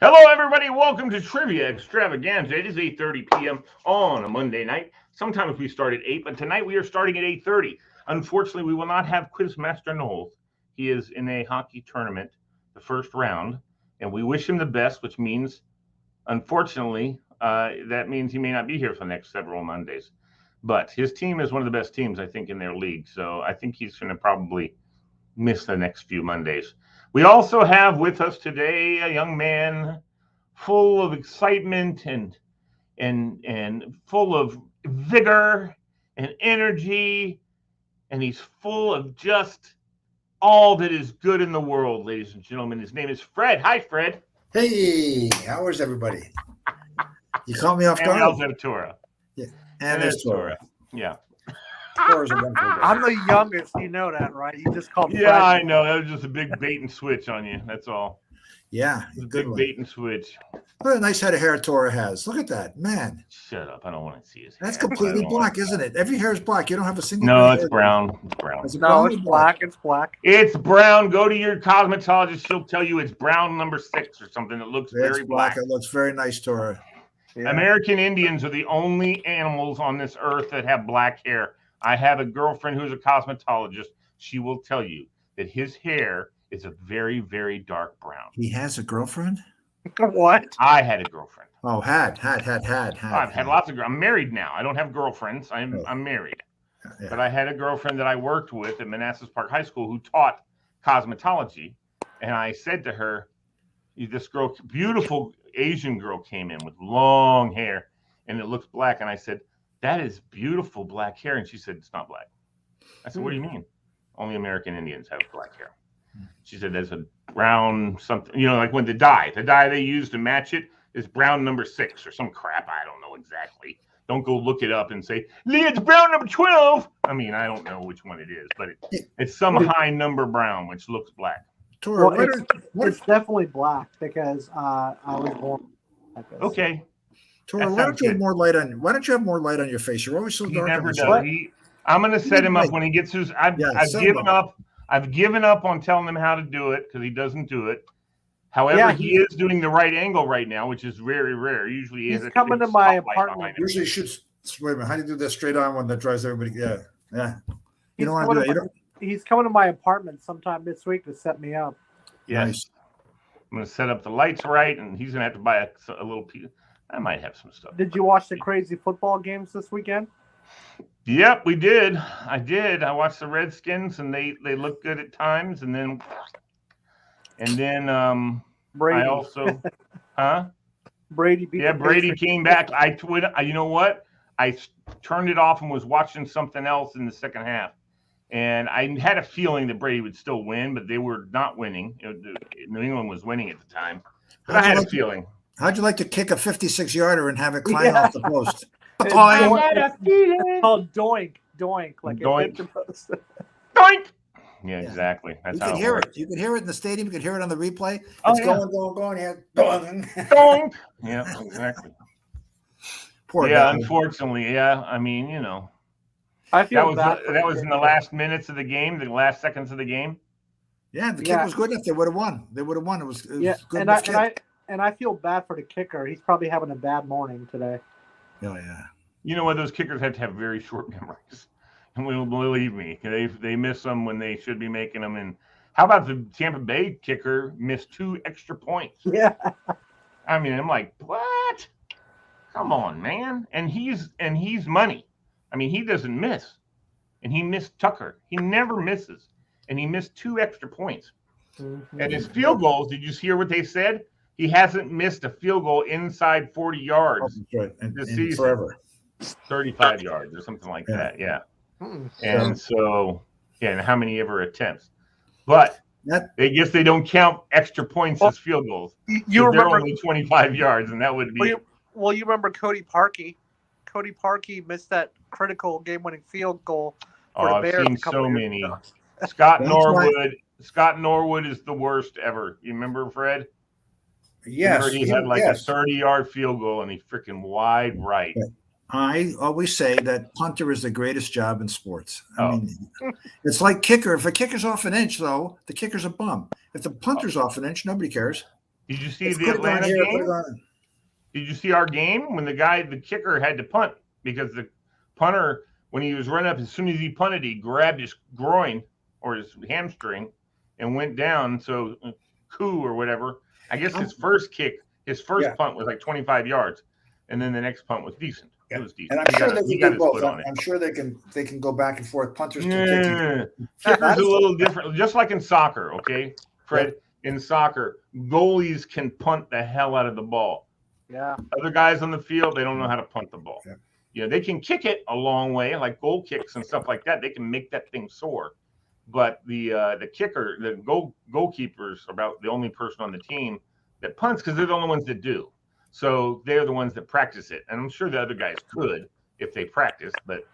Hello, everybody. Welcome to Trivia Extravaganza. It is 8:30 p.m. on a Monday night. Sometimes we start at 8, but tonight we are starting at 8:30. Unfortunately, we will not have Quizmaster Knowles. He is in a hockey tournament, the first round, and we wish him the best, which means, unfortunately, that means he may not be here for the next several Mondays. But his team is one of the best teams, I think, in their league, so I think he's going to probably miss the next few Mondays. We also have with us today a young man full of excitement and full of vigor and energy, and he's full of just all that is good in the world, ladies and gentlemen. His name is Fred. Hi, Fred. Hey, how is everybody? You caught me off guard. And Tora. Yeah, and there's Tora. Yeah. I'm the youngest, you know that, right? You just called me. Yeah, I know. That was just a big bait and switch on you. That's all. Yeah, good one. Bait and switch. What a nice head of hair Tora has. Look at that, man. Shut up! I don't want to see his hair. That's completely black, isn't it? Every hair is black. You don't have a single. No, it's brown. It's brown. No, it's black. It's black. It's brown. Go to your cosmetologist. She'll tell you it's brown number 6 or something. It looks very black. It looks very nice, Tora. Yeah. American Indians are the only animals on this earth that have black hair. I have a girlfriend who's a cosmetologist. She will tell you that his hair is a very, very dark brown. He has a girlfriend? What? I had a girlfriend. Oh, had. I've had lots of. I'm married now. I don't have girlfriends. I'm married. Yeah. But I had a girlfriend that I worked with at Manassas Park High School who taught cosmetology, and I said to her, "This girl, beautiful Asian girl, came in with long hair, and it looks black." And I said, "That is beautiful black hair." And she said, "It's not black." I said, "What do you mean? Only American Indians have black hair." She said, "There's a brown something, like when the dye they use to match it is brown number 6 or some crap. I don't know exactly. Don't go look it up and say, Lee, it's brown number 12. I mean, I don't know which one it is, but it's some high number brown, which looks black." Well, it's definitely black because I was born like this. Okay. Tora, why don't you have more light on your face? You're always so dark. Never does. I'm going to set him up when he gets his. I've given up. I've given up on telling him how to do it because he doesn't do it. However, he is doing the right angle right now, which is very rare. Usually, he's coming to my apartment. Usually, shoots. Wait a minute. How do you do that straight on one that drives everybody? Yeah. You don't want to do that. He's coming to my apartment sometime this week to set me up. Yes. Nice. I'm going to set up the lights right, and he's going to have to buy a little piece. I might have some stuff. Did you watch the crazy football games this weekend? Yep, we did. I did. I watched the Redskins, and they looked good at times, and then Brady. I also, Brady beat. Yeah, Brady came back. You know what? I turned it off and was watching something else in the second half, and I had a feeling that Brady would still win, but they were not winning. New England was winning at the time, but I had a feeling. How'd you like to kick a 56-yarder and have it climb off the post? It's called doink. Like doink. Doink. Yeah, exactly. That's you how can hear it. You can hear it in the stadium. You can hear it on the replay. Oh, it's going. Yeah. Doink. Yeah, exactly. Poor guy. Unfortunately, yeah. I mean, I feel that was in the last minutes of the game, the last seconds of the game. Yeah, the kick was good enough. They would have won. It was good. And I feel bad for the kicker. He's probably having a bad morning today. Oh, yeah. You know what? Those kickers have to have very short memories. And believe me, they miss them when they should be making them. And how about the Tampa Bay kicker missed 2 extra points? Yeah. I mean, I'm like, what? Come on, man. And he's money. I mean, he doesn't miss. And he missed Tucker. He never misses. And he missed 2 extra points. Mm-hmm. And his field goals, did you hear what they said? He hasn't missed a field goal inside 40 yards this season. Forever. 35 yards or something like that. Yeah. And so Yeah, and how many ever attempts. But I guess they don't count extra points as field goals. You remember they're only 25 yards, and that would be. Well, you remember Cody Parkey. Cody Parkey missed that critical game-winning field goal for the Bears. I've seen so many. Scott Norwood is the worst ever. You remember, Fred? Yes. He had like a 30-yard field goal, and he freaking wide right. I always say that punter is the greatest job in sports. I mean, it's like kicker. If a kicker's off an inch, though, the kicker's a bum. If the punter's off an inch, nobody cares. Did you see the Atlanta game? Did you see our game when the kicker had to punt because the punter, when he was running up, as soon as he punted, he grabbed his groin or his hamstring and went down. So coup or whatever. I guess his first punt was like 25 yards, and then the next punt was decent. Yeah. It was decent. And I'm sure they can do both. I'm sure they can go back and forth. Punters can kick. Kicker's a little different, just like in soccer. Okay, Fred. In soccer, goalies can punt the hell out of the ball. Yeah. Other guys on the field, they don't know how to punt the ball. Yeah. They can kick it a long way, like goal kicks and stuff like that. They can make that thing soar. But the kicker, the goalkeeper's about the only person on the team that punts because they're the only ones that do. So they're the ones that practice it. And I'm sure the other guys could if they practice, but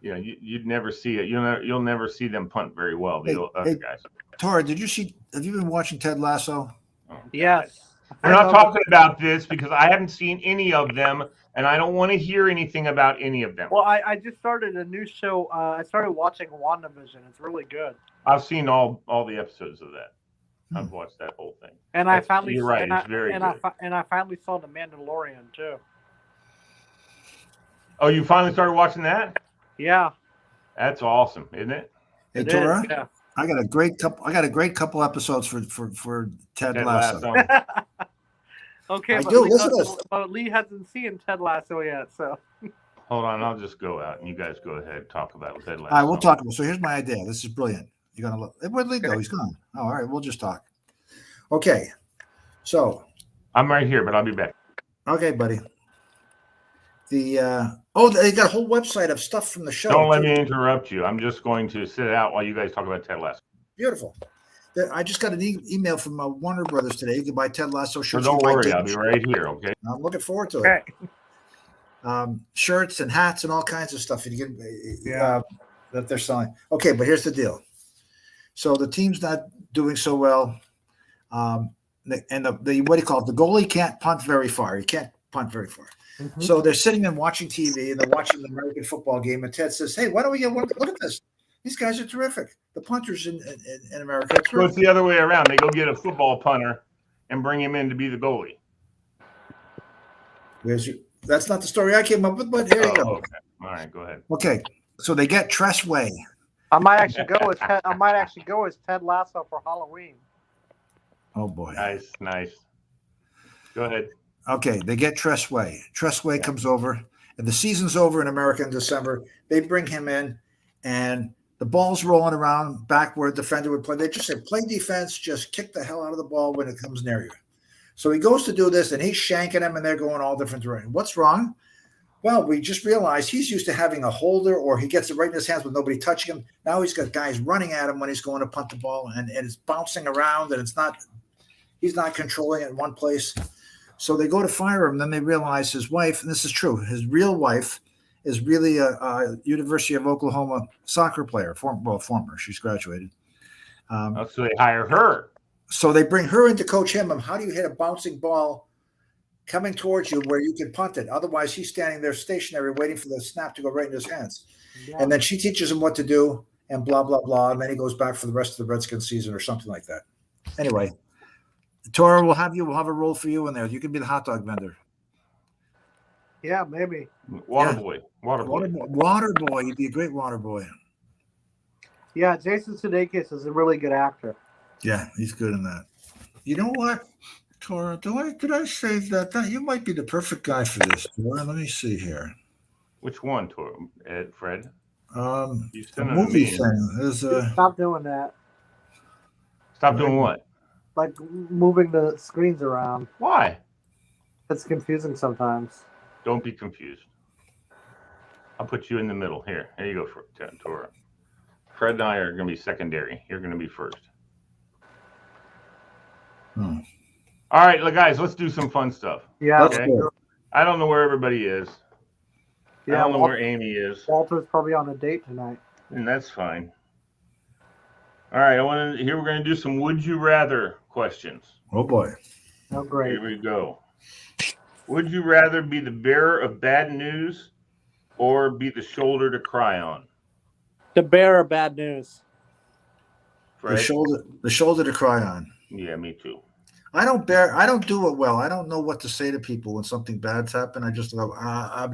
you'd never see it. You'll never see them punt very well. The other guys. Tora, have you been watching Ted Lasso? Oh, yes. We're not talking about this because I haven't seen any of them, and I don't want to hear anything about any of them. Well, I just started a new show. I started watching WandaVision. It's really good. I've seen all the episodes of that. I've watched that whole thing. And I finally, you're right. It's very good. I finally saw The Mandalorian too. Oh, you finally started watching that? Yeah. That's awesome, isn't it? Hey, Tora, yeah. I got a great couple episodes for Ted Lasso. Okay, but Lee hasn't seen Ted Lasso yet, so. Hold on, I'll just go out and you guys go ahead and talk about Ted Lasso. All right, we'll talk about. So here's my idea. This is brilliant. You're gonna look. Where'd Lee go? He's gone. Oh, all right, we'll just talk. Okay, so I'm right here, but I'll be back. Okay, buddy. They got a whole website of stuff from the show. Don't let me interrupt you. I'm just going to sit out while you guys talk about Ted Lasso. Beautiful. I just got an email from Warner Brothers today. You can buy Ted Lasso shirts. So don't worry, I'll be right here. Okay. I'm looking forward to it. Shirts and hats and all kinds of stuff that they're selling. Okay, but here's the deal. So the team's not doing so well, and the what do you call it? The goalie can't punt very far. He can't punt very far. Mm-hmm. So they're sitting and watching TV, and they're watching the American football game. And Ted says, "Hey, why don't we get one? Look at this. These guys are terrific. The punters in America." So it's the other way around. They go get a football punter and bring him in to be the goalie. That's not the story I came up with, but here you go. Okay. All right, go ahead. Okay, so they get Tressway. I might actually go as Ted Lasso for Halloween. Oh boy! Nice. Go ahead. Okay, they get Tressway. Tressway comes over, and the season's over in America in December. They bring him in, and the ball's rolling around back where the defender would play. They just say, play defense, just kick the hell out of the ball when it comes near you. So he goes to do this, and he's shanking them, and they're going all different directions. What's wrong? Well, we just realized he's used to having a holder, or he gets it right in his hands with nobody touching him. Now he's got guys running at him when he's going to punt the ball, and it's bouncing around, and he's not controlling it in one place. So they go to fire him. Then they realize his wife, and this is true, his real wife is really a University of Oklahoma soccer player. Former. She's graduated. So they hire her. So they bring her in to coach him. How do you hit a bouncing ball coming towards you where you can punt it? Otherwise, he's standing there stationary waiting for the snap to go right in his hands. Yeah. And then she teaches him what to do and blah, blah, blah. And then he goes back for the rest of the Redskins season or something like that. Anyway, Tora, we'll have a role for you in there. You can be the hot dog vendor. Yeah, maybe. Water boy. You'd be a great water boy. Yeah, Jason Sudeikis is a really good actor. Yeah, he's good in that. You know what, Tora? Did I say that you might be the perfect guy for this? Tora, let me see here. Which one, Tora? Fred? The movie thing. Stop doing that. Stop doing what? Like moving the screens around. Why? It's confusing sometimes. Don't be confused. I'll put you in the middle. Here you go, Tora. Fred and I are going to be secondary. You're going to be first. All right, guys, let's do some fun stuff. Yeah. Let's Okay. do it. I don't know where everybody is. I don't know where Amy is. Walter's probably on a date tonight. And that's fine. All right, here we're going to do some would you rather questions. Oh boy. Oh, great. Here we go. Would you rather be the bearer of bad news or be the shoulder to cry on? The bearer of bad news. Fred? The shoulder to cry on. Yeah, me too. I don't do it well. I don't know what to say to people when something bad's happened. I just go, How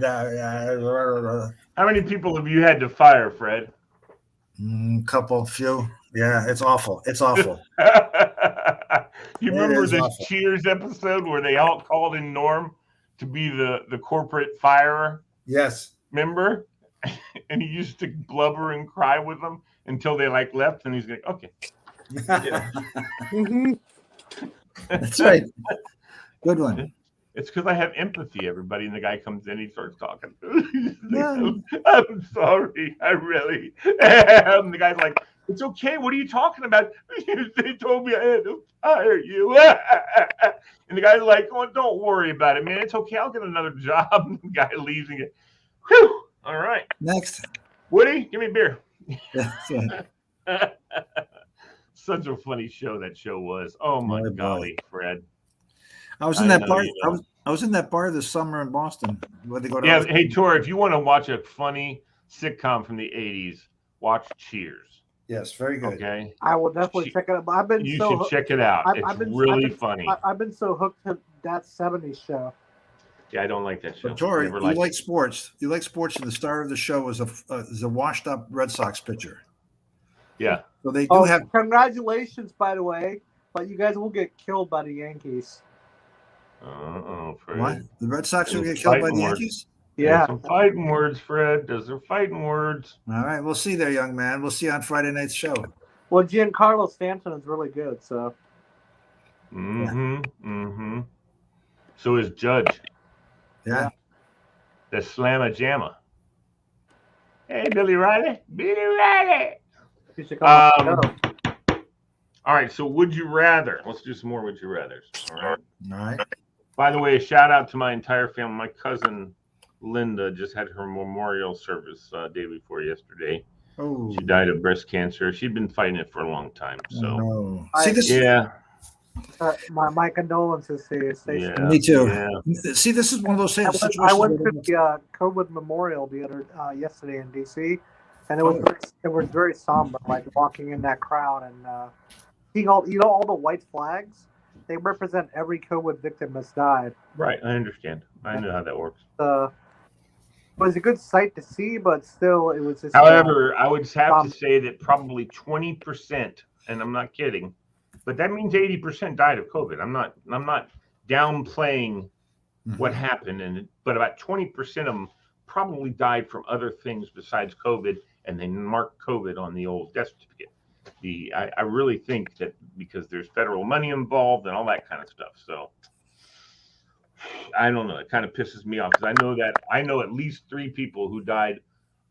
many people have you had to fire, Fred? few. Yeah, it's awful. It's awful. You remember the awful. Cheers episode where they all called in Norm to be the corporate firer? Yes. Remember? And he used to blubber and cry with them until they left, and he's like, okay. Yeah. That's right. Good one. It's because I have empathy, everybody. And the guy comes in, he starts talking. I'm sorry. I really am. The guy's like, it's okay. What are you talking about? They told me I had to fire you. And the guy's like, oh, don't worry about it, man. It's okay. I'll get another job. And the guy leaves and gets, whew. All right. Next. Woody, give me a beer. That's right. Such a funny show that show was. Oh my golly, Fred. I was in that bar. I was in that bar this summer in Boston where they go to. Yeah, hey Tor, if you want to watch a funny sitcom from the '80s, watch Cheers. Yes, very good. Okay, I will definitely check it out. You should check it out. It's really funny. I've been so hooked to that '70s show. Yeah, I don't like that show. But Tori, you like sports. You like sports, and the star of the show is a washed-up Red Sox pitcher. Yeah. So they do have. Congratulations, by the way, but you guys will get killed by the Yankees. Fred. What? The Red Sox will get killed by the Yankees? Yeah. Some fighting words, Fred. Those are fighting words. All right, we'll see there, young man. We'll see you on Friday night's show. Well, Giancarlo Stanton is really good, so. So is Judge. Yeah. The Slamma Jamma. Hey, Billy Riley. Billy Riley. All right, so would you rather? Let's do some more would you rathers. All right. By the way, a shout out to my entire family. My cousin Linda just had her memorial service day before yesterday. Oh. She died of breast cancer. She'd been fighting it for a long time. So, see this? Yeah. My condolences to you, Stacey. Yeah, me too. Yeah. See, this is one of those situations. I went to the COVID memorial yesterday in DC, and it was very somber. Like walking in that crowd and seeing all the white flags. They represent every COVID victim that's died. Right, I understand. I know how that works. It was a good sight to see, but still, it was just. However, I would have to say that probably 20%, and I'm not kidding, but that means 80% died of COVID. I'm not downplaying what happened, but about 20% of them probably died from other things besides COVID, and they marked COVID on the old death certificate. I really think that because there's federal money involved and all that kind of stuff. So I don't know. It kind of pisses me off because I know at least 3 people who died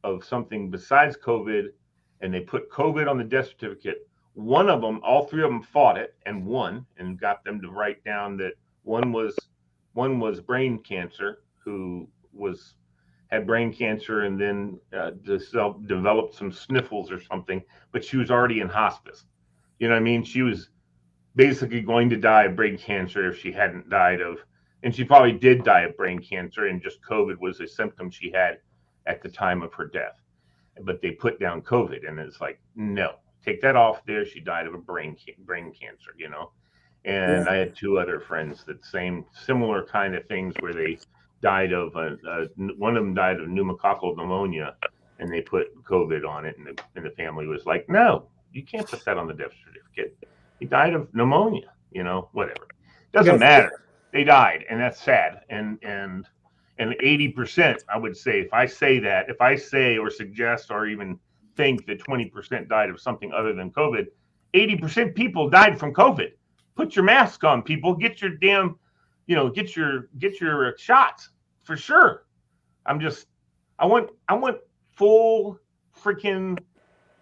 of something besides COVID, and they put COVID on the death certificate. One of them, all 3 of them fought it and won, and got them to write down that one was brain cancer, who had brain cancer and then developed some sniffles or something, but she was already in hospice. You know what I mean? She was basically going to die of brain cancer if she hadn't died of, and she probably did die of brain cancer, and just COVID was a symptom she had at the time of her death. But they put down COVID, and it's like, no, take that off there. She died of a brain cancer, you know? And I had 2 other friends that similar kind of things where they died of one of them died of pneumococcal pneumonia, and they put COVID on it, and the family was like, no, you can't put that on the death certificate. He died of pneumonia, you know, whatever. Doesn't matter. They died, and that's sad. And 80%, I would say, if I say or suggest or even think that 20% died of something other than COVID, 80% people died from COVID. Put your mask on, people. Get your damn, get your shots for sure. I want full freaking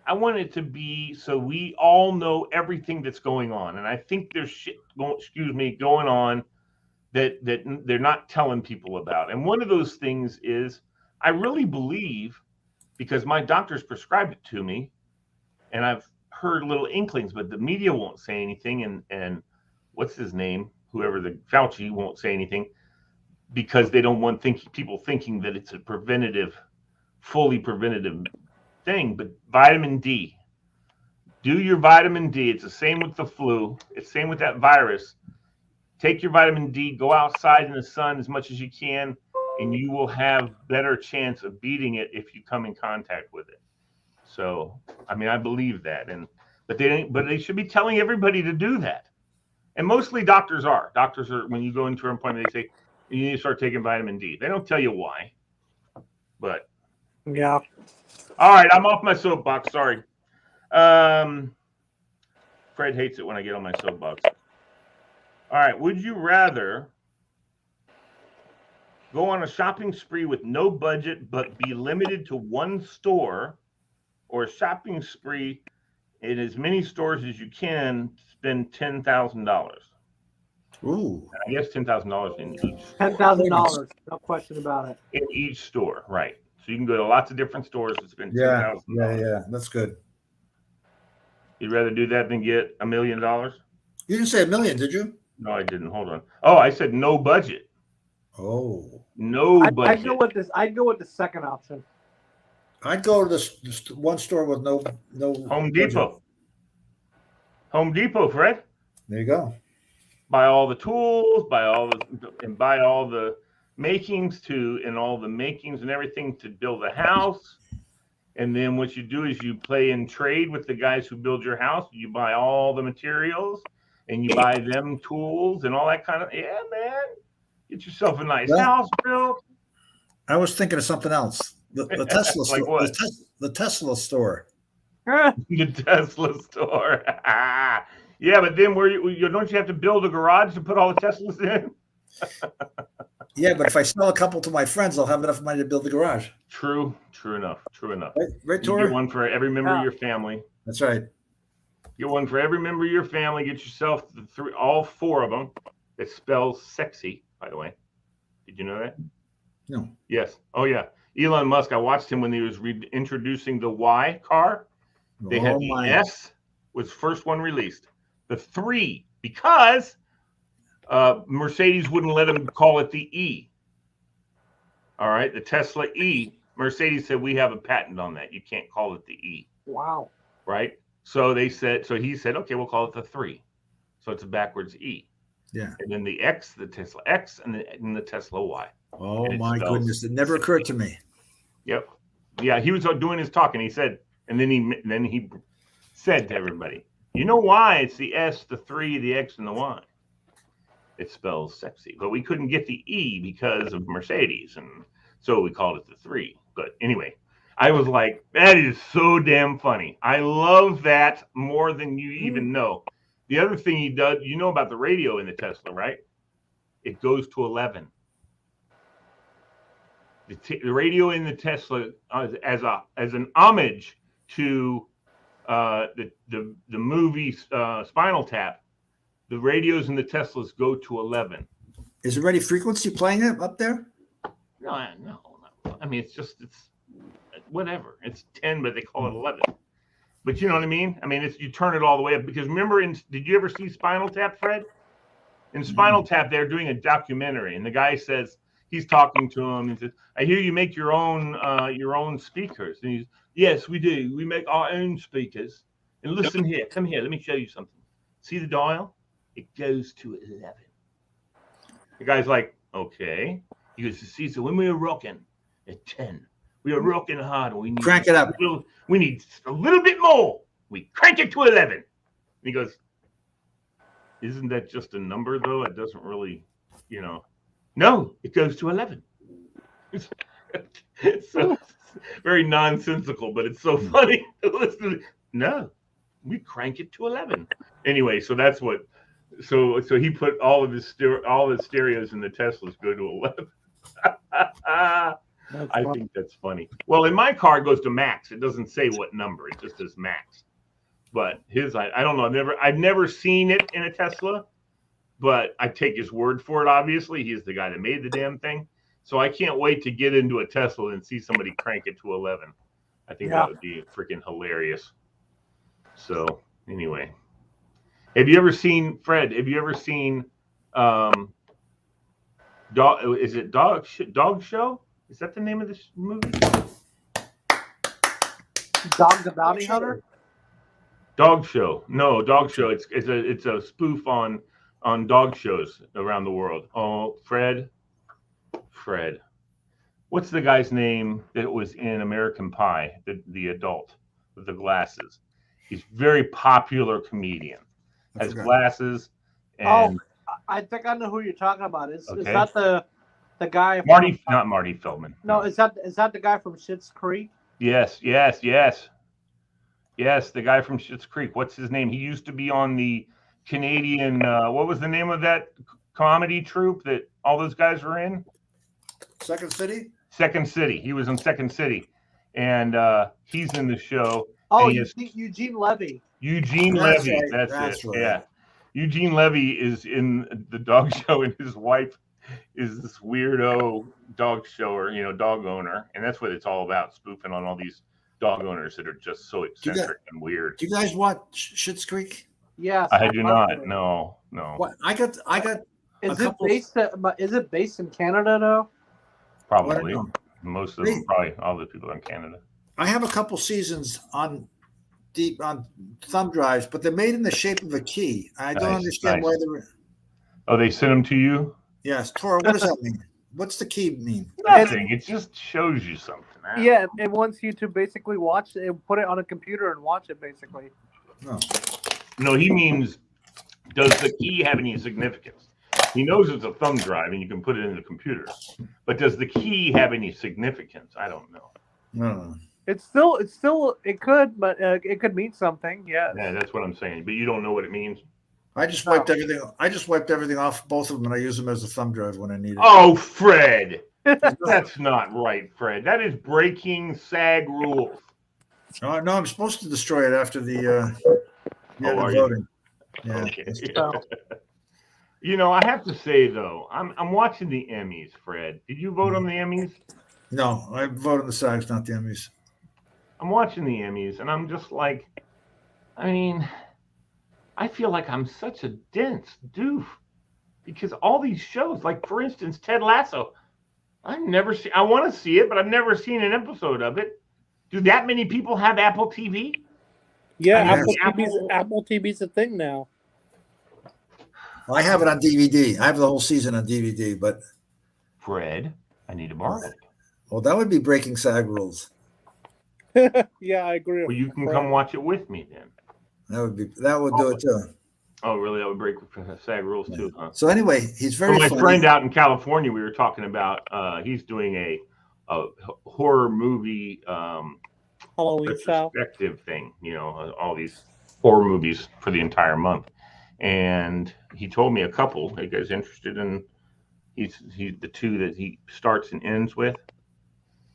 I want it to be so we all know everything that's going on. And I think there's shit going on that they're not telling people about. And one of those things is I really believe, because my doctor's prescribed it to me, and I've heard little inklings, but the media won't say anything, and what's his name? Whoever the Fauci won't say anything because they don't want people thinking that it's a fully preventative thing. But vitamin D, do your vitamin D. It's the same with the flu. It's the same with that virus. Take your vitamin D, go outside in the sun as much as you can, and you will have better chance of beating it if you come in contact with it. So, I mean, I believe that, but they should be telling everybody to do that. And mostly doctors are. Doctors are, when you go into an appointment, they say you need to start taking vitamin D. They don't tell you why. But Yeah. all right, I'm off my soapbox. Sorry. Fred hates it when I get on my soapbox. All right, would you rather go on a shopping spree with no budget but be limited to one store, or a shopping spree in as many stores as you can, spend $10,000? Ooh. I guess $10,000 in each. $10,000, no question about it. In each store, right? So you can go to lots of different stores and spend Yeah, $10,000. yeah, that's good. You'd rather do that than get $1 million? You didn't say $1 million, did you? No, I didn't. Hold on. Oh, I said no budget. Oh. No budget. I'd go with this. I'd go with the second option. I'd go to this one store with no Home budget. Depot. Home Depot, Fred. There you go. Buy all the tools, buy all the makings and all the makings and everything to build a house. And then what you do is you play in trade with the guys who build your house. You buy all the materials and you buy them tools and all that kind of, yeah, man. Get yourself a nice house built. I was thinking of something else. The Tesla Like store. what? The Tesla store. The Tesla store. Yeah, but then don't you have to build a garage to put all the Teslas in? Yeah, but if I sell a couple to my friends, I'll have enough money to build the garage. True enough. Right, You Tori? get one for every member of your family. That's right. Get one for every member of your family. Get yourself all four of them. It spells sexy, by the way. Did you know that? No. Yes. Oh, yeah. Elon Musk, I watched him when he was introducing the Y car. They had the S, was first one released. The 3, because Mercedes wouldn't let him call it the E. All right, the Tesla E. Mercedes said, we have a patent on that. You can't call it the E. Wow. Right? So he said, okay, we'll call it the 3. So it's a backwards E. Yeah. And then the X, the Tesla X, and the Tesla Y. Oh my goodness! It never occurred to me. Yep. Yeah, he was doing his talk, and he said, and then he said to everybody, you know why it's the S, the 3, the X, and the Y? It spells sexy, but we couldn't get the E because of Mercedes, and so we called it the 3. But anyway, I was like, that is so damn funny. I love that more than you even know. The other thing he does, you know about the radio in the Tesla, right? It goes to 11. The radio in the Tesla, as an homage to the movie Spinal Tap, the radios in the Teslas go to 11. Is there any frequency playing it up there? No. I mean, it's whatever. It's 10, but they call it 11. But you know what I mean? I mean, you turn it all the way up, because remember, did you ever see Spinal Tap, Fred? In Spinal Tap, they're doing a documentary, and the guy says, he's talking to him and says, I hear you make your own speakers. And yes, we do. We make our own speakers. And listen here, come here, let me show you something. See the dial? It goes to 11. The guy's like, okay. He goes, see, so when we were rocking at 10, we were rocking hard, and we need crank it up. We need a little bit more. We crank it to 11. And he goes, isn't that just a number though? It doesn't really, No, it goes to 11. It's so very nonsensical, but it's so funny to listen. No, we crank it to 11. Anyway, so that's what. So he put all of his stereos in the Teslas go to 11. I think that's funny. Well, in my car, it goes to max. It doesn't say what number. It just says max. But his, I don't know. I've never seen it in a Tesla, but I take his word for it. Obviously, he's the guy that made the damn thing. So I can't wait to get into a Tesla and see somebody crank it to 11. I think that would be freaking hilarious. So anyway, have you ever seen Fred? Have you ever seen Dog? Is it Dog Show? Is that the name of this movie? Dog the Bounty Hunter. Dog Show. No, Dog Show. It's a spoof on dog shows around the world. Oh, Fred. What's the guy's name that was in American Pie? The adult with the glasses. He's a very popular comedian. Has glasses. And I think I know who you're talking about. Is that the guy? Not Marty Feldman. No, is that the guy from Schitt's Creek? Yes. Yes, the guy from Schitt's Creek. What's his name? He used to be on the Canadian. What was the name of that comedy troupe that all those guys were in? Second City. Second City. He was in Second City, and he's in the show. Oh, Eugene Levy. Eugene Levy. Right. That's it. Right. Yeah. Eugene Levy is in the dog show, and his wife is this weirdo dog shower, dog owner, and that's what it's all about, spoofing on all these dog owners that are just so eccentric and weird. Do you guys watch Schitt's Creek? Yes. I do not. No. What I got. Is it based in Canada though? Probably. Most of them, probably all the people in Canada. I have a couple seasons on thumb drives, but they're made in the shape of a key. I don't understand why they're. Oh, they sent them to you? Yes, Tora. What does that mean? What's the key mean? Nothing. It just shows you something. Yeah, it wants you to basically watch it, put it on a computer and watch it, basically. No, he means, does the key have any significance? He knows it's a thumb drive and you can put it in the computer, but does the key have any significance? I don't know. No. It could, but it could mean something. Yeah. Yeah, that's what I'm saying. But you don't know what it means. I just wiped everything. I just wiped everything off both of them, and I use them as a thumb drive when I need it. Oh, Fred, that's not right, Fred. That is breaking SAG rules. No, I'm supposed to destroy it after the voting. Yeah. Okay. I have to say though, I'm watching the Emmys, Fred. Did you vote on the Emmys? No, I voted on the SAGs, not the Emmys. I'm watching the Emmys, and I'm just like, I feel like I'm such a dense doof because all these shows, like for instance, Ted Lasso, I want to see it, but I've never seen an episode of it. Do that many people have Apple TV? Yeah, Apple TV's a thing now. I have it on DVD. I have the whole season on DVD, but Fred, I need to borrow it. Well, that would be breaking SAG rules. Yeah, I agree. Well, you can come watch it with me then. That would do it too. Oh, really? That would break SAG rules too, huh? So anyway, he's very my funny. Friend out in California, we were talking about. He's doing a horror movie Halloween style perspective thing. All these horror movies for the entire month, and he told me a couple. Are you guys interested in? He's the two that he starts and ends with.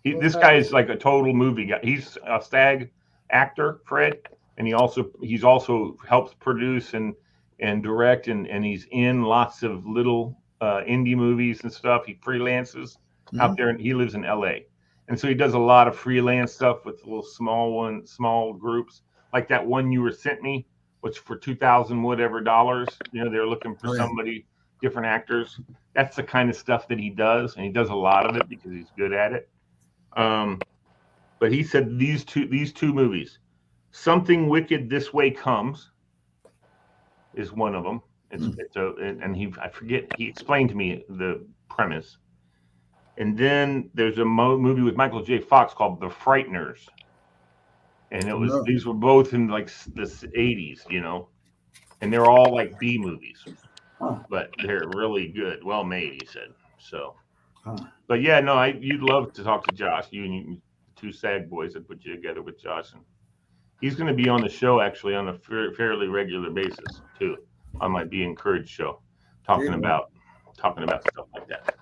This guy is like a total movie guy. He's a SAG actor, Fred. And he's also helps produce and direct and he's in lots of little indie movies and stuff. He freelances out there, and he lives in LA. And so he does a lot of freelance stuff with little small groups, like that one you sent me, which for $2,000 whatever dollars. They're looking for somebody, different actors. That's the kind of stuff that he does, and he does a lot of it because he's good at it. But he said these two movies. Something Wicked This Way Comes is one of them. I forget. He explained to me the premise, and then there's a movie with Michael J. Fox called The Frighteners, and these were both in like the 80s, and they're all like B movies, but they're really good, well made. He said so. But yeah, no, you'd love to talk to Josh. You two SAG boys that put you together with Josh and. He's going to be on the show actually on a fairly regular basis too, on my Be Encouraged show, talking about stuff like that.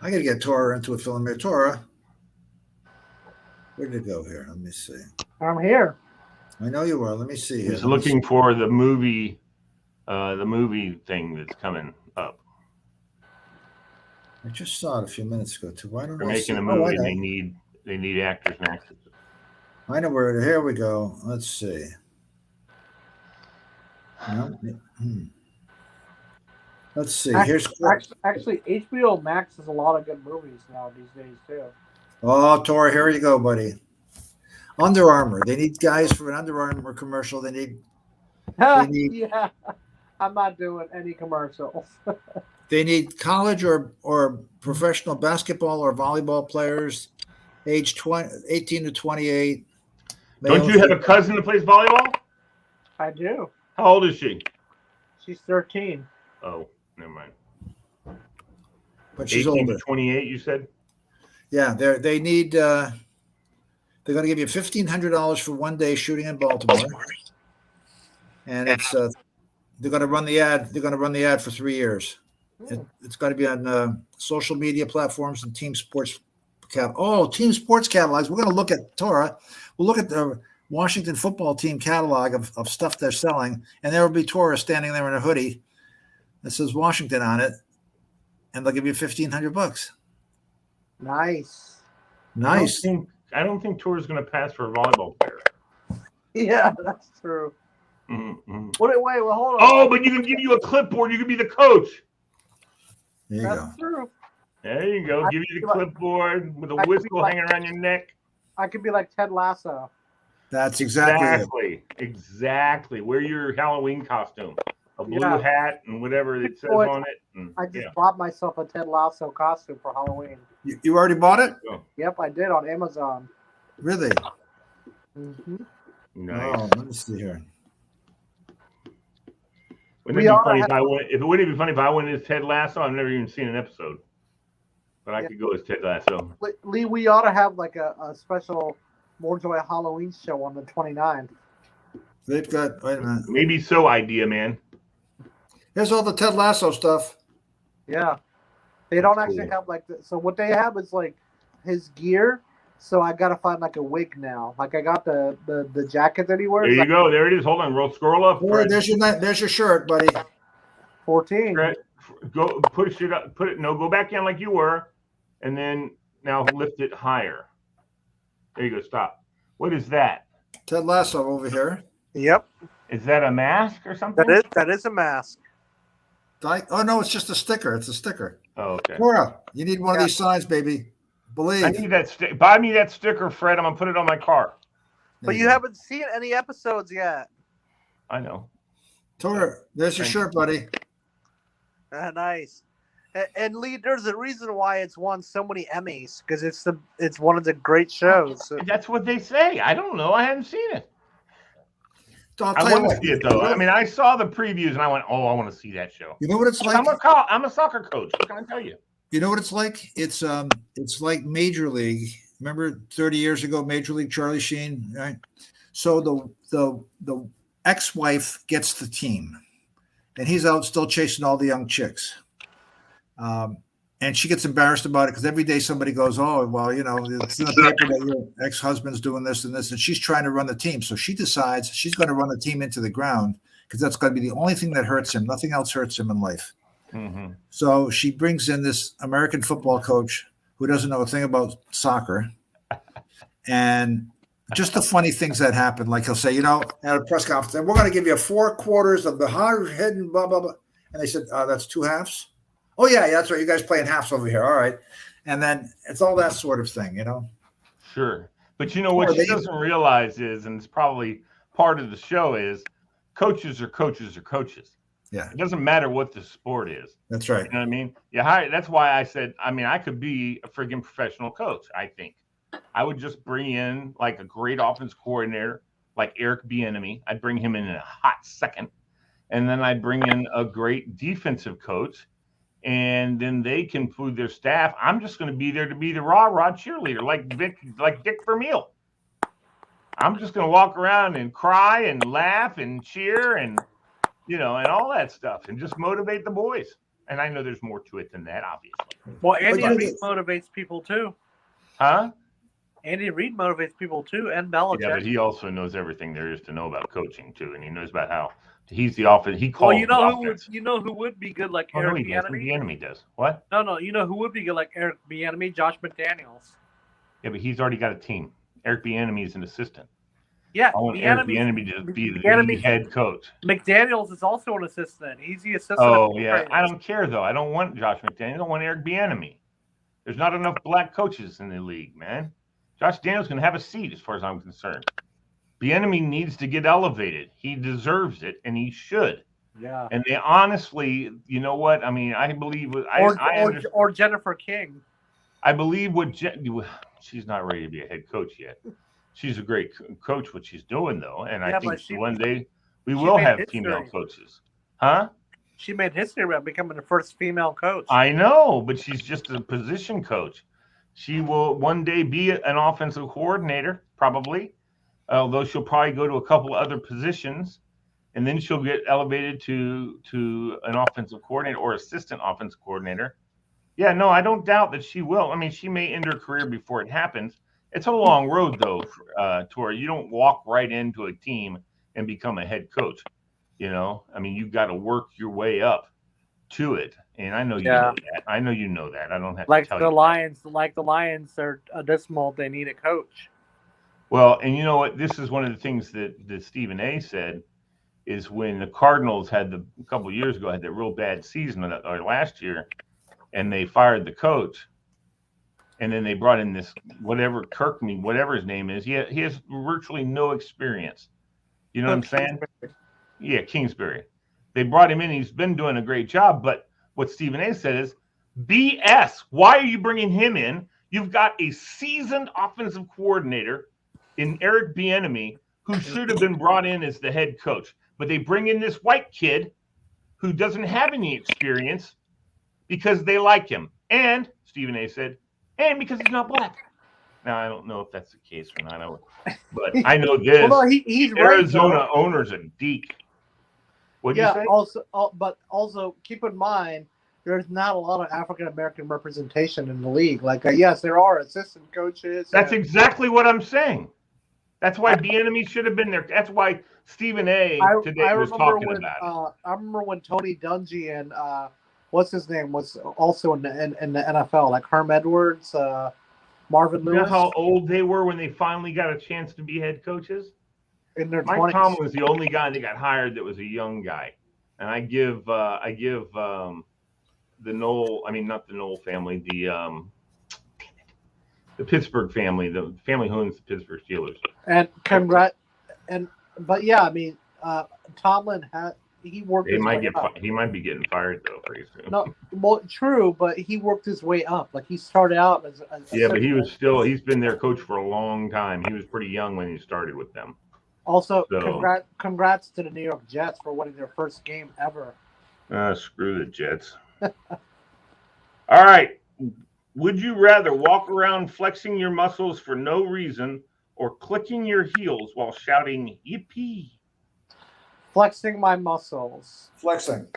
I got to get Tora into a film. Tora, Where did it go here? Let me see. I'm here. I know you are. Let me see here. He's looking for the movie thing that's coming up. I just saw it a few minutes ago too. Why don't They're I making see? a movie, Oh, and they need actors and actresses. I know where. Here we go. Let's see. No. Let's see. Here's Actually, HBO Max has a lot of good movies now these days too. Oh, Tori, here you go, buddy. Under Armour. They need guys for an Under Armour commercial. They need. Yeah, I'm not doing any commercials. They need college or professional basketball or volleyball players, age 18 to 28. Don't you have a cousin that plays volleyball? I do. How old is she? She's 13. Oh, never mind. But she's 18 older. to 28, you said? Yeah, they need. They're going to give you $1,500 for one day shooting in Baltimore, and it's they're going to run the ad. They're going to run the ad for 3 years. It's going to be on social media platforms and team sports. Team sports catalogs. We're going to look at Tora. We'll look at the Washington football team catalog of stuff they're selling, and there will be Tora standing there in a hoodie that says Washington on it, and they'll give you $1,500. Nice. I don't think Tora's going to pass for a volleyball player. Yeah, that's true. Mm-hmm. Wait, well, hold on. Oh, but you can give you a clipboard. You can be the coach. There you That's go. true. There you go. Give you the clipboard with a whistle hanging around your neck. I could be like Ted Lasso. That's exactly it. Exactly. Wear your Halloween costume, a blue hat and whatever it says on it. And, I just bought myself a Ted Lasso costume for Halloween. You already bought it? Yep, I did on Amazon. Really? Mm-hmm. Nice. Oh, let me see here. Wouldn't it be funny if I went as Ted Lasso? I've never even seen an episode, but I could go as Ted Lasso. Lee, we ought to have like a special More Joy Halloween show on the 29th. They've got. Wait a minute. Maybe so. Idea, man. Here's all the Ted Lasso stuff. Yeah, they don't That's actually cool. have like so what they have is like his gear. So I gotta find like a wig now. Like I got the jacket that he wears. There you go. There it is. Hold on. Scroll up. Well, there's your shirt, buddy. 14. Fred, go push it up. Go back in like you were, and then now lift it higher. There you go. Stop. What is that? Ted Lasso over here. Yep. Is that a mask or something? That is a mask. Oh no, it's just a sticker. It's a sticker. Oh, okay. Cora, you need one of these signs, baby. Believe. I need that. Buy me that sticker, Fred. I'm gonna put it on my car. But you haven't seen any episodes yet. I know. Tora, there's your shirt, buddy. Nice. And Lee, there's a reason why it's won so many Emmys because it's one of the great shows. That's what they say. I don't know. I haven't seen it. I'll I tell you want to what. see it though. I mean, I saw the previews and I went, "Oh, I want to see that show." You know what it's like? I'm a soccer coach. What can I tell you? You know what it's like? It's like Major League. Remember 30 years ago, Major League, Charlie Sheen, right? So the ex-wife gets the team, and he's out still chasing all the young chicks. And she gets embarrassed about it because every day somebody goes, "Oh, well, you know, it's in the paper that your ex-husband's doing this and this," and she's trying to run the team. So she decides she's going to run the team into the ground because that's going to be the only thing that hurts him. Nothing else hurts him in life. Mm-hmm. So she brings in this American football coach who doesn't know a thing about soccer. And just the funny things that happen, like he'll say, at a press conference, we're going to give you 4 quarters of the hard hidden blah, blah, blah. And they said, that's 2 halves? Oh, yeah, that's right. You guys playing halves over here. All right. And then it's all that sort of thing, Sure. But what she doesn't realize is, and it's probably part of the show is, coaches are coaches are coaches. Yeah. It doesn't matter what the sport is. That's right. You know what I mean? That's why I said, I could be a friggin' professional coach, I think. I would just bring in like a great offense coordinator, like Eric Bieniemy. I'd bring him in a hot second. And then I'd bring in a great defensive coach. And then they can food their staff. I'm just going to be there to be the rah-rah cheerleader, like Dick Vermeil. I'm just going to walk around and cry and laugh and cheer and and all that stuff, and just motivate the boys. And I know there's more to it than that, obviously. Well, Andy motivates people too. Huh? Andy Reid motivates people too, and Belichick. Yeah, but he also knows everything there is to know about coaching too, and he knows about how he's the offense. He calls you know the who would offense. be good like Oh, no, Eric he doesn't. Bieniemy? The enemy does. What? No, you know who would be good like Eric Bieniemy? Josh McDaniels. Yeah, but he's already got a team. Eric Bieniemy is an assistant. Yeah, I want Eric Bieniemy to be the Bieniemy's- head coach. McDaniels is also an assistant. He's the assistant. Oh, yeah. I don't care, though. I don't want Josh McDaniels. I don't want Eric Bieniemy. There's not enough black coaches in the league, man. Josh Daniels can have a seat as far as I'm concerned. Bieniemy needs to get elevated. He deserves it, and he should. Yeah. And they honestly, you know what? I mean, I believe or Jennifer King. I believe she's not ready to be a head coach yet. She's a great coach, what she's doing, though. And I think one day we will have female coaches. Huh? She made history by becoming the first female coach. I know, but she's just a position coach. She will one day be an offensive coordinator, probably, although she'll probably go to a couple of other positions, and then she'll get elevated to an offensive coordinator or assistant offensive coordinator. Yeah, no, I don't doubt that she will. I mean, she may end her career before it happens. It's a long road, though, Tori. You don't walk right into a team and become a head coach. You know, I mean, you've got to work your way up to it, and I know you know that. I know you know that. I don't have to tell you. Like the Lions are dismal. They need a coach. Well, and you know what? This is one of the things that Stephen A. said is when the Cardinals had a couple of years ago had that real bad season or last year, and they fired the coach, and then they brought in this whatever his name is. He has virtually no experience. You know what I'm saying? Yeah, Kingsbury. They brought him in. He's been doing a great job. But what Stephen A. said is BS. Why are you bringing him in? You've got a seasoned offensive coordinator in Eric Bieniemy who should have been brought in as the head coach. But they bring in this white kid who doesn't have any experience because they like him. And Stephen A. said, and because he's not black. Now, I don't know if that's the case or not, but I know this. Well, he's Arizona right, owner's a deek. What'd you say? Also, keep in mind, there's not a lot of African American representation in the league. Like, yes, there are assistant coaches. That's exactly what I'm saying. That's why Bieniemy should have been there. That's why Stephen A. today was talking about it. I remember when Tony Dungy and what's his name was also in the NFL, like Herm Edwards, Marvin Lewis. You know how old they were when they finally got a chance to be head coaches? In their Mike 20s. Tomlin was the only guy that got hired that was a young guy, and I give the not the Knoll family, the Pittsburgh family, the family who owns the Pittsburgh Steelers. And but yeah, I mean, Tomlin he worked. He might be getting fired though pretty soon. No, well, true, but he worked his way up. Like he started out as but he's been their coach for a long time. He was pretty young when he started with them. Also, congrats to the New York Jets for winning their first game ever. Screw the Jets. All right. Would you rather walk around flexing your muscles for no reason or clicking your heels while shouting yippee? Flexing my muscles. Flexing.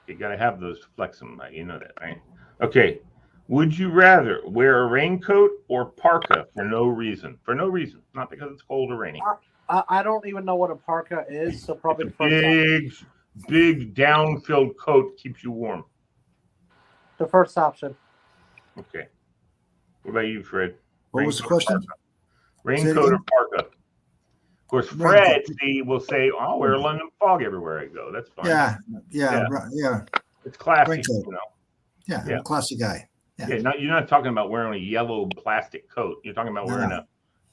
You got to have those to flex them. You know that, right? Okay. Would you rather wear a raincoat or parka for no reason? For no reason. Not because it's cold or rainy. I don't even know what a parka is, so probably the first big down-filled coat keeps you warm. The first option. Okay. What about you, Fred? What was the question? Raincoat or parka? Of course, Fred will say, "I'll wear a London fog everywhere I go." That's fine. Yeah. It's classy, Raincoat. you know. Yeah, I'm a classy guy. Yeah. You're not talking about wearing a yellow plastic coat. You're talking about wearing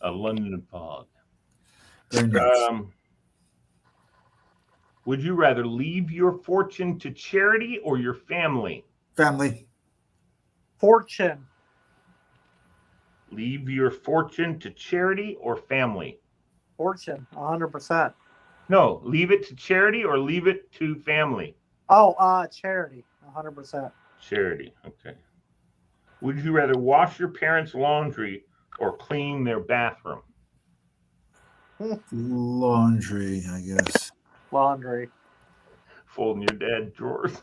a London fog. Very nice. Would you rather leave your fortune to charity or your family? Family. Fortune. Leave your fortune to charity or family? Fortune, 100%. No, leave it to charity or leave it to family? Oh, charity, 100%. Charity, okay. Would you rather wash your parents' laundry or clean their bathroom? Laundry, I guess. Laundry. Folding your dad's drawers.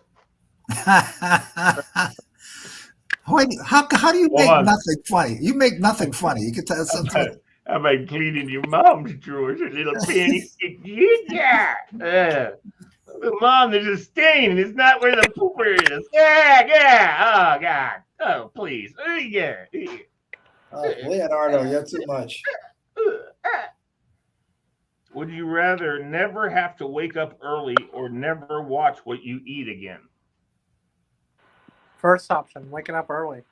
Wait, how do you make Well, nothing funny? You make nothing funny. You can tell How something. about, how about cleaning your mom's drawers, a little penny? Yeah. Mom, there's a stain, and it's not where the pooper is. Yeah, yeah. Oh, God. Oh, please. Yeah. Leonardo, you're too much. Would you rather never have to wake up early or never watch what you eat again? First option, waking up early.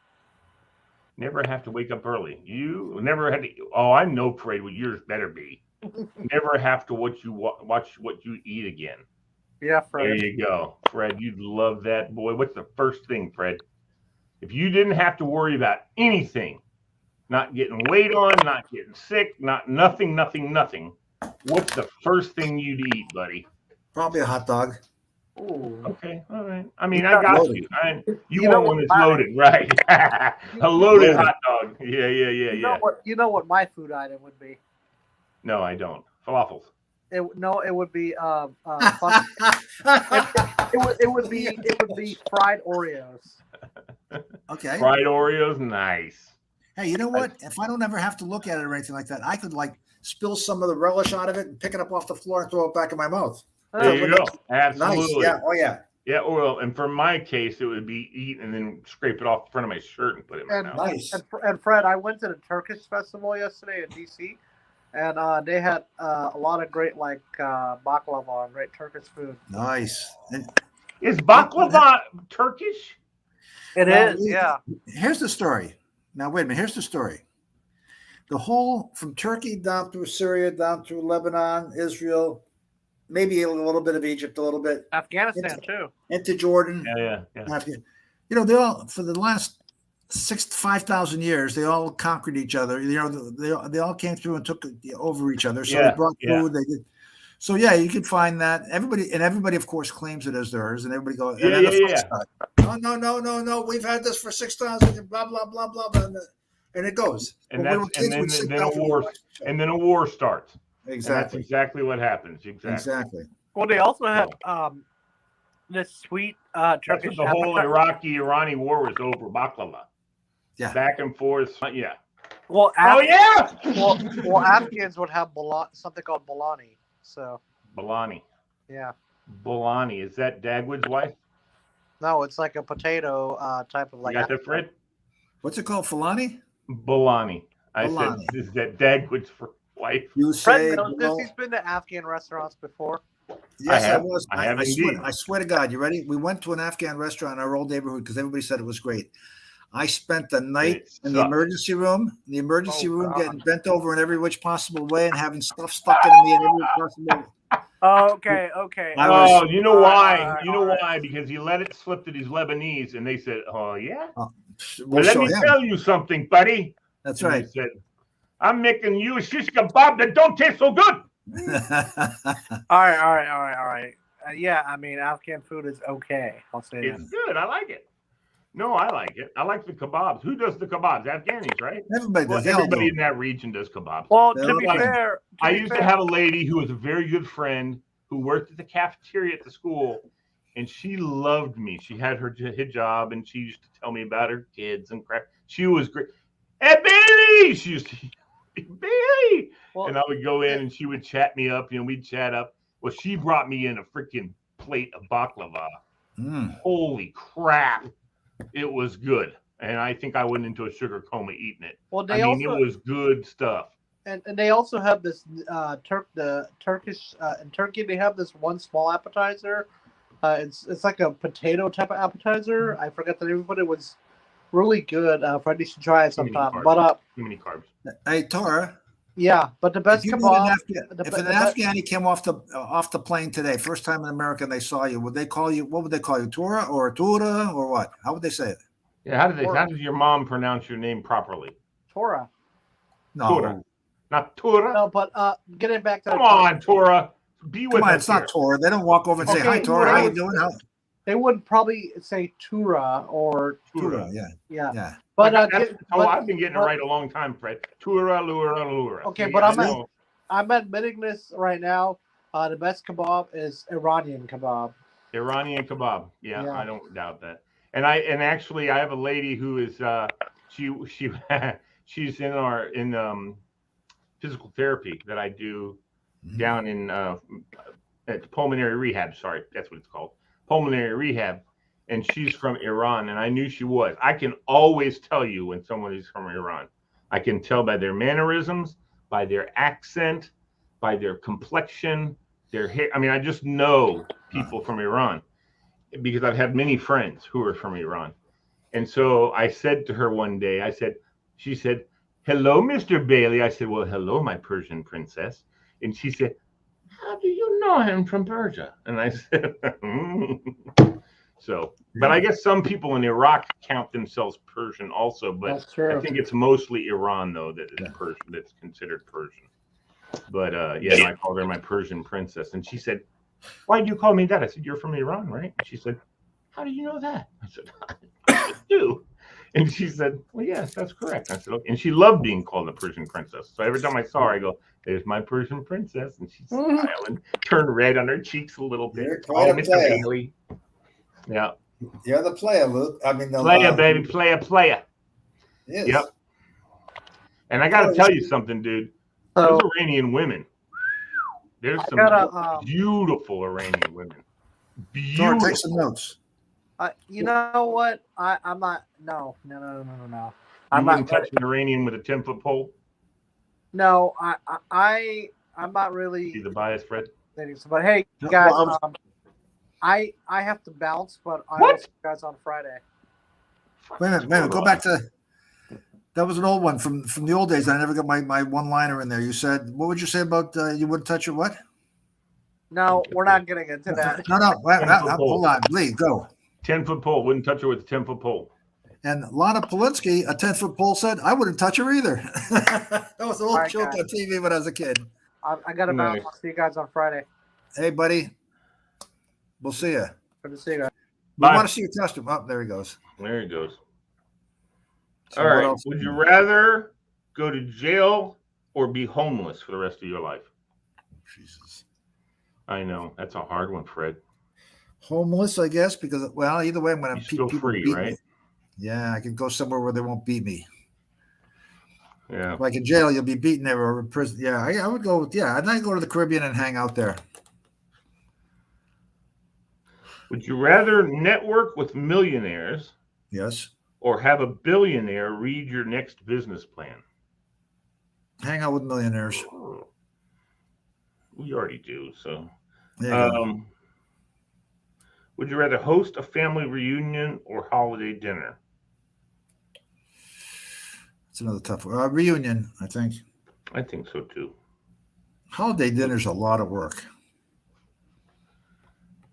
Never have to wake up early. You never had to. Oh, I know, Fred, what yours better be. Never have to watch what you eat again. Yeah, There Fred. you go, Fred. You'd love that, boy. What's the first thing, Fred? If you didn't have to worry about anything, not getting weight on, not getting sick, nothing. What's the first thing you'd eat, buddy? Probably a hot dog. Ooh. Okay, all right. I mean, I got Loaded. you. You You know want one what that's loaded, right? A loaded hot dog. Yeah. You know what my food item would be? No, I don't. Falafels. It would be it would be fried Oreos. Okay. Fried Oreos, nice. Hey, you know what? If I don't ever have to look at it or anything like that, I could like spill some of the relish out of it and pick it up off the floor and throw it back in my mouth. There you go. Nice. Absolutely. Yeah. Oh yeah. Yeah, well, and for my case, it would be eat and then scrape it off the front of my shirt and put it in my mouth. Nice. And Fred, I went to the Turkish festival yesterday in DC, and they had a lot of great baklava and great Turkish food. Nice. And Is baklava Turkish? It Well, is, yeah. Here's the story. Now, wait a minute. Here's the story. The whole from Turkey down through Syria, down through Lebanon, Israel, maybe a little bit of Egypt, a little bit Afghanistan too. into Jordan. Yeah. You know, they all for the last 5,000 years, they all conquered each other. You know, they all came through and took over each other. So they brought food. They did. So yeah, you can find that everybody, of course, claims it as theirs, and everybody goes, no. We've had this for 6,000, blah blah blah blah blah, and it goes. And then a war starts. Exactly. And that's exactly what happens. Exactly. Well, they also had this sweet Turkish. The whole Iraqi-Irani war was over baklava. Yeah. Back and forth. Yeah. Well, yeah. Well, Afghans would have something called bolani. So. Bolani. Yeah. Bolani. Is that Dagwood's wife? No, it's like a potato type of You got that, Fred? What's it called? Falani? Bolani. I said, is that Dagwood's wife? You say he's been to Afghan restaurants before. Yes, I was. I swear to God, you ready? We went to an Afghan restaurant in our old neighborhood because everybody said it was great. I spent the night in the emergency room. Getting bent over in every which possible way and having stuff stuck in me in every possible. Okay. You know why? Why? Because he let it slip that he's Lebanese, and they said, "Oh yeah." Let me tell you something, buddy. That's right. He said, "I'm making you a shish kebab that don't taste so good." All right. Yeah, I mean, Afghan food is okay. I'll say that. It's good. I like it. No, I like it. I like the kebabs. Who does the kebabs? Afghanis, right? Everybody does. Everybody in that region does kebabs. Well, to be fair, I used to have a lady who was a very good friend who worked at the cafeteria at the school, and she loved me. She had her hijab, and she used to tell me about her kids and crap. She was great. Hey, Bailey! She used to, Bailey! Well, and I would go in, and she would chat me up. We'd chat up. Well, she brought me in a freaking plate of baklava. Holy crap. It was good. And I think I went into a sugar coma eating it. Well, it was good stuff. And they also have this Turkish in Turkey. They have this one small appetizer. It's like a potato type of appetizer. I forgot the name, but it was really good. Freddie should try it sometime. But too many carbs. Hey, Tora. Yeah, but the best kebab. If an Afghani came off the plane today, first time in America, and they saw you, would they call you? What would they call you, Tora or Tura or what? How would they say it? Yeah, how does your mom pronounce your name properly? Tora. No, Tora. Not Tora. No, but getting back to come on, Tora. Be with us. It's not Tora. They don't walk over and say, "Hi, Tora. How you doing?" They would probably say Tura or Tura. Yeah. But I've been getting it right a long time, Fred. Tura, lura. Okay, but I'm admitting this right now. The best kebab is Iranian kebab. Iranian kebab. Yeah, I don't doubt that. And actually I have a lady who is she she's in physical therapy that I do down in at pulmonary rehab. Sorry, that's what it's called, pulmonary rehab. And she's from Iran, and I knew she was. I can always tell you when someone is from Iran. I can tell by their mannerisms, by their accent, by their complexion, their hair. I mean, I just know people from Iran because I've had many friends who are from Iran. And so I said to her one day, she said, "Hello, Mr. Bailey." I said, "Well, hello, my Persian princess." And she said, "How do you know him from Persia?" And I said, So, but I guess some people in Iraq count themselves Persian also, but That's true. I think it's mostly Iran though that is Persian, that's considered Persian. But no, I called her my Persian princess, and she said, "Why do you call me that?" I said, "You're from Iran, right?" And she said, "How do you know that?" I said, "I do." And she said, "Well, yes, that's correct." I said, "Okay." And she loved being called the Persian princess. So every time I saw her, I go, "There's my Persian princess," and she'd smile and turn red on her cheeks a little bit. You're quite a Mr. player. Bailey. Yeah. You're the player, Luke. I mean, Player, baby, player. Yes. Yep. And I got to tell you something, dude. So Those Iranian women. There's some beautiful Iranian women. Nora, Beautiful. take some notes. you know what? I'm not. No. You I'm wouldn't not. touch an Iranian with a 10-foot pole? No, I'm not really. See the bias, Fred? But hey, No, guys, well, I have to bounce, but I What? will see you guys on Friday. Wait a minute. Go back to that was an old one from the old days. I never got my one-liner in there. You said, what would you say about you wouldn't touch it? What? No, we're not getting into that. No. Hold on, Lee, go. 10-foot pole. Wouldn't touch her with a 10-foot pole. And Lana Polinsky, a 10-foot pole, said, "I wouldn't touch her either." That was an old All right, joke guys. on TV when I was a kid. I got to bounce. I'll see you guys on Friday. Hey, buddy. We'll see you. Good to see you guys. We Bye. want to see your testimony. Oh, there he goes. There he goes. So All what right. else? Would you rather go to jail or be homeless for the rest of your life? Jesus. I know. That's a hard one, Fred. Homeless, I guess, because, well, either way, I'm going You're to still people free, beat right? me. Yeah, I can go somewhere where they won't beat me. Yeah. Like in jail, you'll be beaten there, or in prison. Yeah, I would go with, I'd go to the Caribbean and hang out there. Would you rather network with millionaires Yes. or have a billionaire read your next business plan? Hang out with millionaires. We already do, so. There you go. Would you rather host a family reunion or holiday dinner? It's another tough one. Reunion, I think. I think so too. Holiday dinner's a lot of work.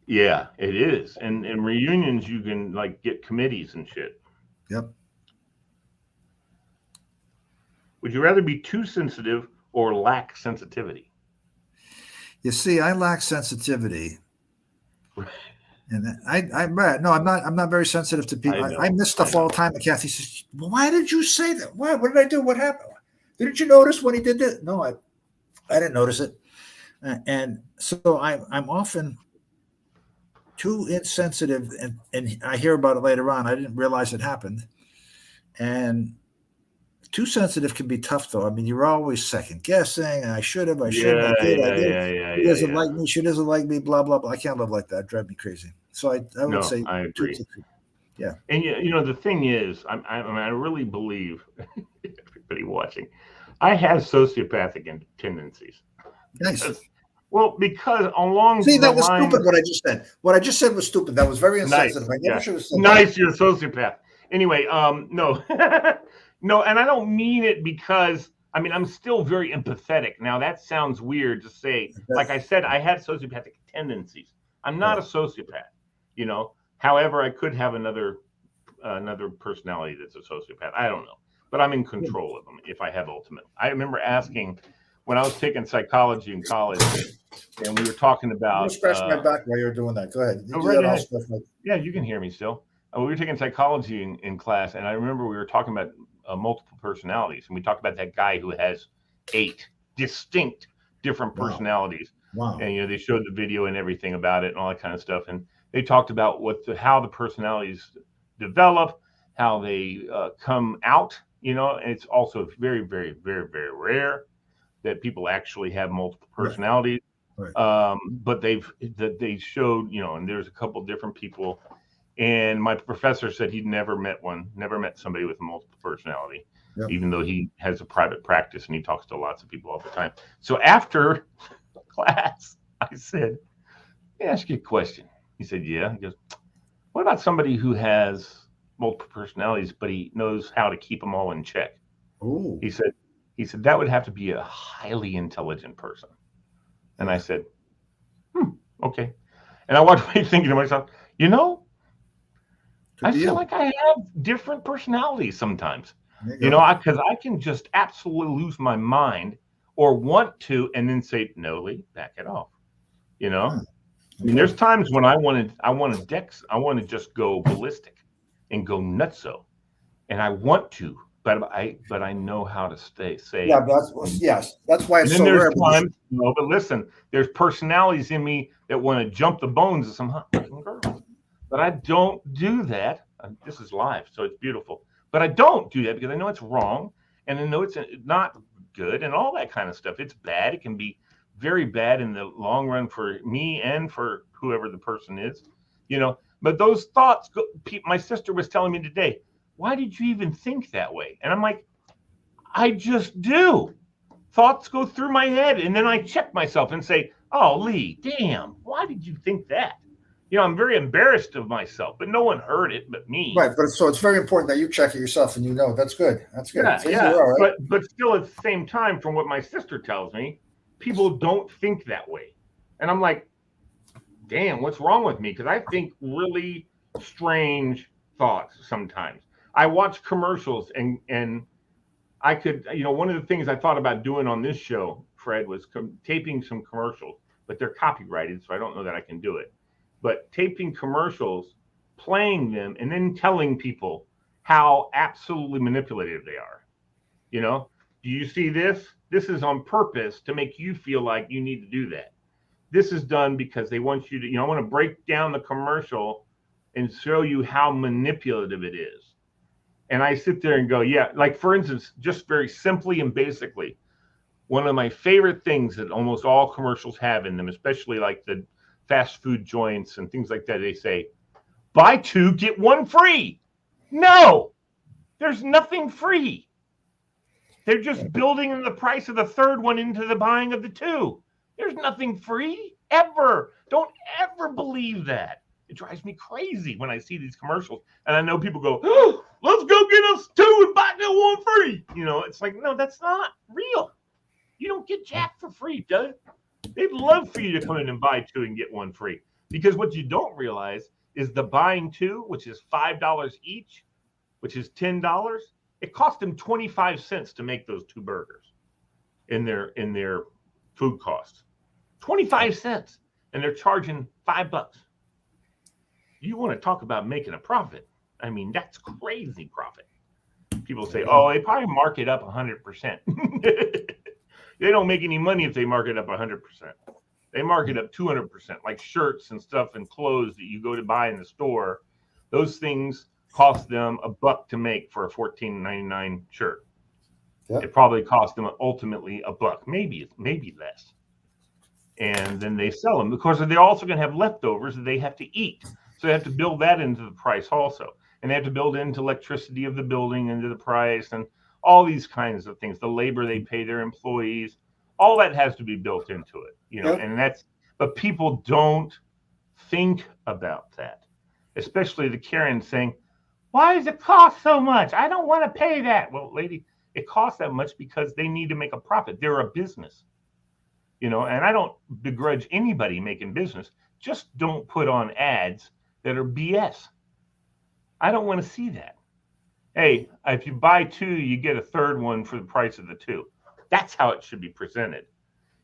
Yeah, it is. And in reunions, you can like get committees and shit. Yep. Would you rather be too sensitive or lack sensitivity? You see, I lack sensitivity. And I'm not very sensitive to people. I miss stuff all the time. And Kathy says, "Well, why did you say that? What did I do? What happened? Didn't you notice when he did that?" No, I didn't notice it. And so I'm often too insensitive, and I hear about it later on. I didn't realize it happened. And too sensitive can be tough, though. I mean, you're always second guessing. I should have. I shouldn't. I did. Yeah. He doesn't like me. She doesn't like me. Blah blah blah. I can't live like that. It'd drive me crazy. So I would say I agree. Yeah. And the thing is, I really believe everybody watching, I have sociopathic tendencies. Nice. Well, because along See, the that was line, stupid. What I just said. What I just said was stupid. That was very insensitive. I never should have said nice, you're a sociopath. Anyway, no, no, and I don't mean it because I'm still very empathetic. Now that sounds weird to say. Like I said, I have sociopathic tendencies. I'm not a sociopath, However, I could have another personality that's a sociopath. I don't know, but I'm in control of them if I have ultimate. I remember asking when I was taking psychology in college, and we were talking about. I'm scratch my back while you're doing that. Go ahead. Yeah, you can hear me still. We were taking psychology in class, and I remember we were talking about multiple personalities, and we talked about that guy who has 8 distinct different personalities. Wow. And they showed the video and everything about it and all that kind of stuff, and they talked about how the personalities develop, how they come out. You know, and it's also very, very, very, very rare that people actually have multiple personalities. Right. But they showed, you know, and there's a couple different people. And my professor said he'd never met somebody with a multiple personality, Yep. even though he has a private practice and he talks to lots of people all the time. So after class, I said, "Let me ask you a question." He said, "Yeah." He goes, "What about somebody who has multiple personalities, but he knows how to keep them all in check?" Ooh. He said that would have to be a highly intelligent person. And I said, okay. And I walked away thinking to myself, you know, I feel like I have different personalities sometimes. You know, because I can just absolutely lose my mind or want to, and then say, "No, Lee, back it off." You know, I mean, there's times when I want to just go ballistic and go nutso, and I want to, but I know how to stay safe. Yeah, that's why it's so rare. Times, but listen, there's personalities in me that want to jump the bones of some hot fucking girls, but I don't do that. This is live, so it's beautiful. But I don't do that because I know it's wrong, and I know it's not good, and all that kind of stuff. It's bad. It can be very bad in the long run for me and for whoever the person is, you know. But those thoughts go. My sister was telling me today, "Why did you even think that way?" And I'm like, I just do. Thoughts go through my head, and then I check myself and say, "Oh, Lee, damn, why did you think that?" You know, I'm very embarrassed of myself, but no one heard it but me. Right, but so it's very important that you check it yourself, and you know that's good. That's good. Yeah. But still, at the same time, from what my sister tells me, people don't think that way, and I'm like, damn, what's wrong with me? Because I think really strange thoughts sometimes. I watch commercials and I could, you know, one of the things I thought about doing on this show, Fred, was taping some commercials, but they're copyrighted, so I don't know that I can do it. But taping commercials, playing them, and then telling people how absolutely manipulative they are. You know, do you see this? This is on purpose to make you feel like you need to do that. This is done because they want you to, you know, I want to break down the commercial and show you how manipulative it is. And I sit there and go, yeah, like for instance, just very simply and basically, one of my favorite things that almost all commercials have in them, especially like the fast food joints and things like that, they say, "Buy two, get one free." No, there's nothing free. They're just building in the price of the third one into the buying of the two. There's nothing free ever. Don't ever believe that. It drives me crazy when I see these commercials. And I know people go, "Oh, let's go get us two and buy one free." You know, it's like, no, that's not real. You don't get jack for free, does it? They'd love for you to come in and buy two and get one free. Because what you don't realize is the buying two, which is $5 each, which is $10, it cost them 25 cents to make those two burgers in their food costs. 25 cents. And they're charging $5. You want to talk about making a profit. I mean, that's crazy profit. People say, "Oh, they probably mark it up 100%. They don't make any money if they mark it up 100%. They mark it up 200%, like shirts and stuff and clothes that you go to buy in the store. Those things cost them $1 to make for a $14.99 shirt. Yep. It probably cost them ultimately $1, maybe less. And then they sell them because they're also going to have leftovers that they have to eat. So they have to build that into the price also. And they have to build into electricity of the building into the price and all these kinds of things, the labor they pay their employees, all that has to be built into it, you know, yep. But people don't think about that, especially the Karens saying, "Why does it cost so much? I don't want to pay that." Well, lady, it costs that much because they need to make a profit. They're a business, you know, and I don't begrudge anybody making business. Just don't put on ads that are BS. I don't want to see that. Hey, if you buy two, you get a third one for the price of the two. That's how it should be presented.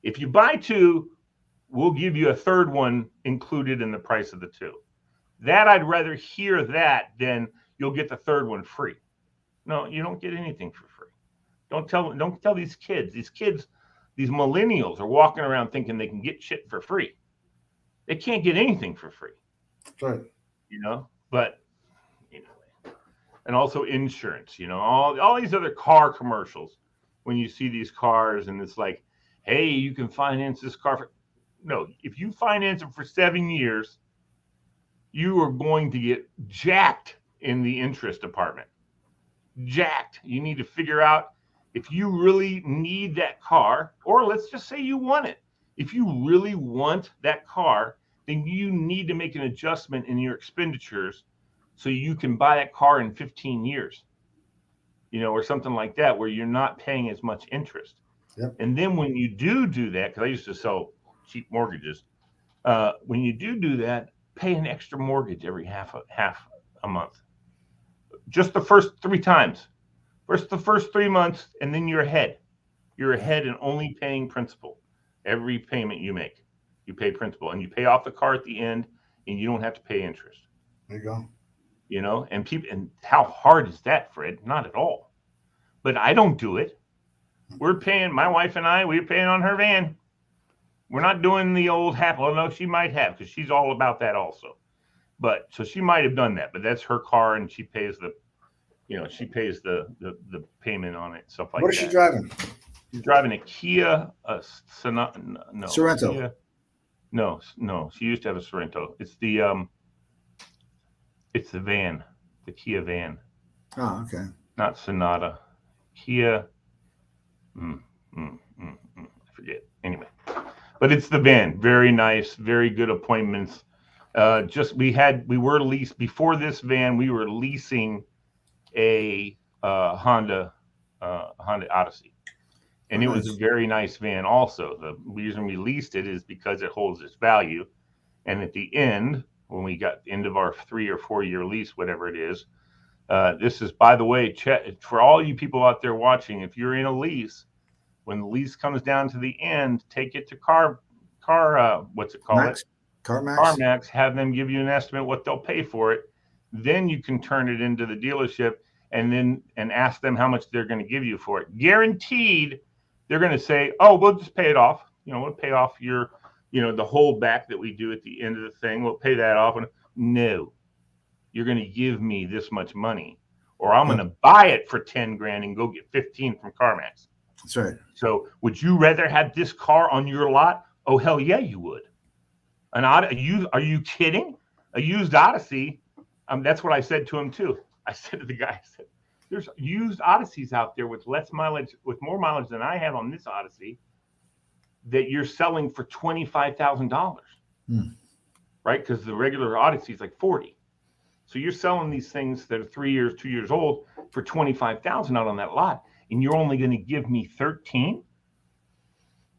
If you buy two, we'll give you a third one included in the price of the two. That I'd rather hear that than you'll get the third one free. No, you don't get anything for free. Don't tell these kids. These millennials are walking around thinking they can get shit for free. They can't get anything for free. Right. You know, but and also insurance. All these other car commercials. When you see these cars, and it's like, hey, you can finance this car. No, if you finance it for 7 years, you are going to get jacked in the interest department. Jacked. You need to figure out if you really need that car, or let's just say you want it. If you really want that car, then you need to make an adjustment in your expenditures so you can buy that car in 15 years, or something like that, where you're not paying as much interest. Yep. And then when you do that, because I used to sell cheap mortgages, when you do that, pay an extra mortgage every half a month. Just the first 3 times. The first 3 months, and then you're ahead. You're ahead and only paying principal. Every payment you make, you pay principal, and you pay off the car at the end, and you don't have to pay interest. There you go. And how hard is that, Fred? Not at all. But I don't do it. We're paying, my wife and I, we're paying on her van. We're not doing the old half. Well, no, she might have, because she's all about that also. But so she might have done that, but that's her car, and she pays the payment on it, stuff like that. What is she driving? She's driving a Kia Sorento. Kia, no. She used to have a Sorento. It's the van, the Kia van. Oh, okay. Not Sonata. Kia. I forget. Anyway, but it's the van. Very nice. Very good appointments. We were leased before this van. We were leasing a Honda Odyssey, and it was a very nice van. Also, the reason we leased it is because it holds its value, and at the end, when we got the end of our 3 or 4 year lease, whatever it is, this is, by the way, for all you people out there watching, if you're in a lease, when the lease comes down to the end, take it to what's it called? CarMax. Have them give you an estimate what they'll pay for it. Then you can turn it into the dealership and ask them how much they're going to give you for it. Guaranteed, they're going to say, "Oh, we'll just pay it off. We'll pay off your, the holdback that we do at the end of the thing. We'll pay that off." And no, you're going to give me this much money, or I'm going to buy it for 10 grand and go get 15 from CarMax. That's right. So would you rather have this car on your lot? Oh, hell yeah, you would. Are you kidding? A used Odyssey. That's what I said to him too. I said to the guy, there's used Odysseys out there with less mileage, with more mileage than I have on this Odyssey, that you're selling for $25,000, right? Because the regular Odyssey is like 40. So you're selling these things that are 3 years, 2 years old for $25,000 out on that lot, and you're only going to give me 13?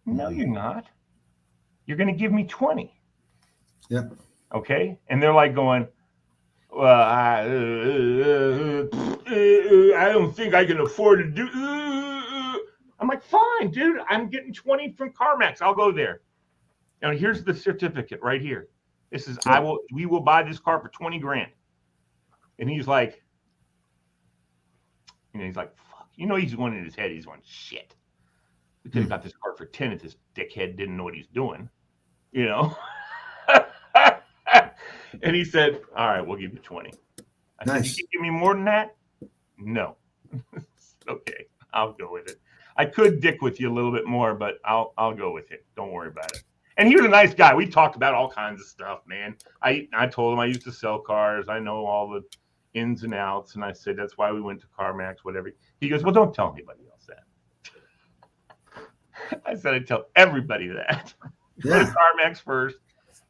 No, you're not. You're going to give me 20. Yeah. Okay. And they're like going, well, I don't think I can afford to do. I'm like, fine, dude. I'm getting 20 from CarMax. I'll go there. Now here's the certificate right here. This is we will buy this car for 20 grand. And he's like, fuck. He's going in his head. He's going, shit. We could have got this car for 10 if this dickhead didn't know what he's doing. And he said, all right, we'll give you 20. I said, you can give me more than that? No. Okay, I'll go with it. I could dick with you a little bit more, but I'll go with it. Don't worry about it. And he was a nice guy. We talked about all kinds of stuff, man. I told him I used to sell cars. I know all the ins and outs. And I said, that's why we went to CarMax, whatever. He goes, well, don't tell anybody else that. I said, I tell everybody that. Go to CarMax first.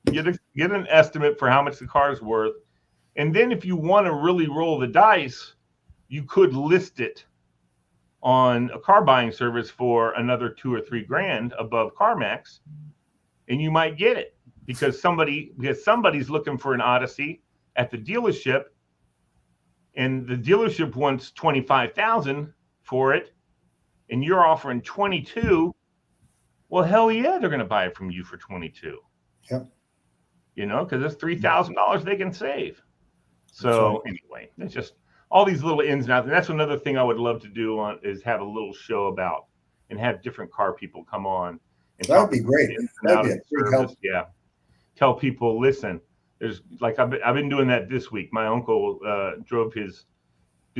Get an estimate for how much the car is worth. And then if you want to really roll the dice, you could list it on a car buying service for another 2 or 3 grand above CarMax, and you might get it because somebody's looking for an Odyssey at the dealership, and the dealership wants 25,000 for it, and you're offering 22. Well, hell yeah, they're going to buy it from you for 22. Yep. Because it's $3,000 they can save. So anyway, it's just all these little ins and outs. And that's another thing I would love to do is have a little show about and have different car people come on. And that would be great. That'd be a great help. Yeah. Tell people, listen, there's like I've been doing that this week. My uncle drove his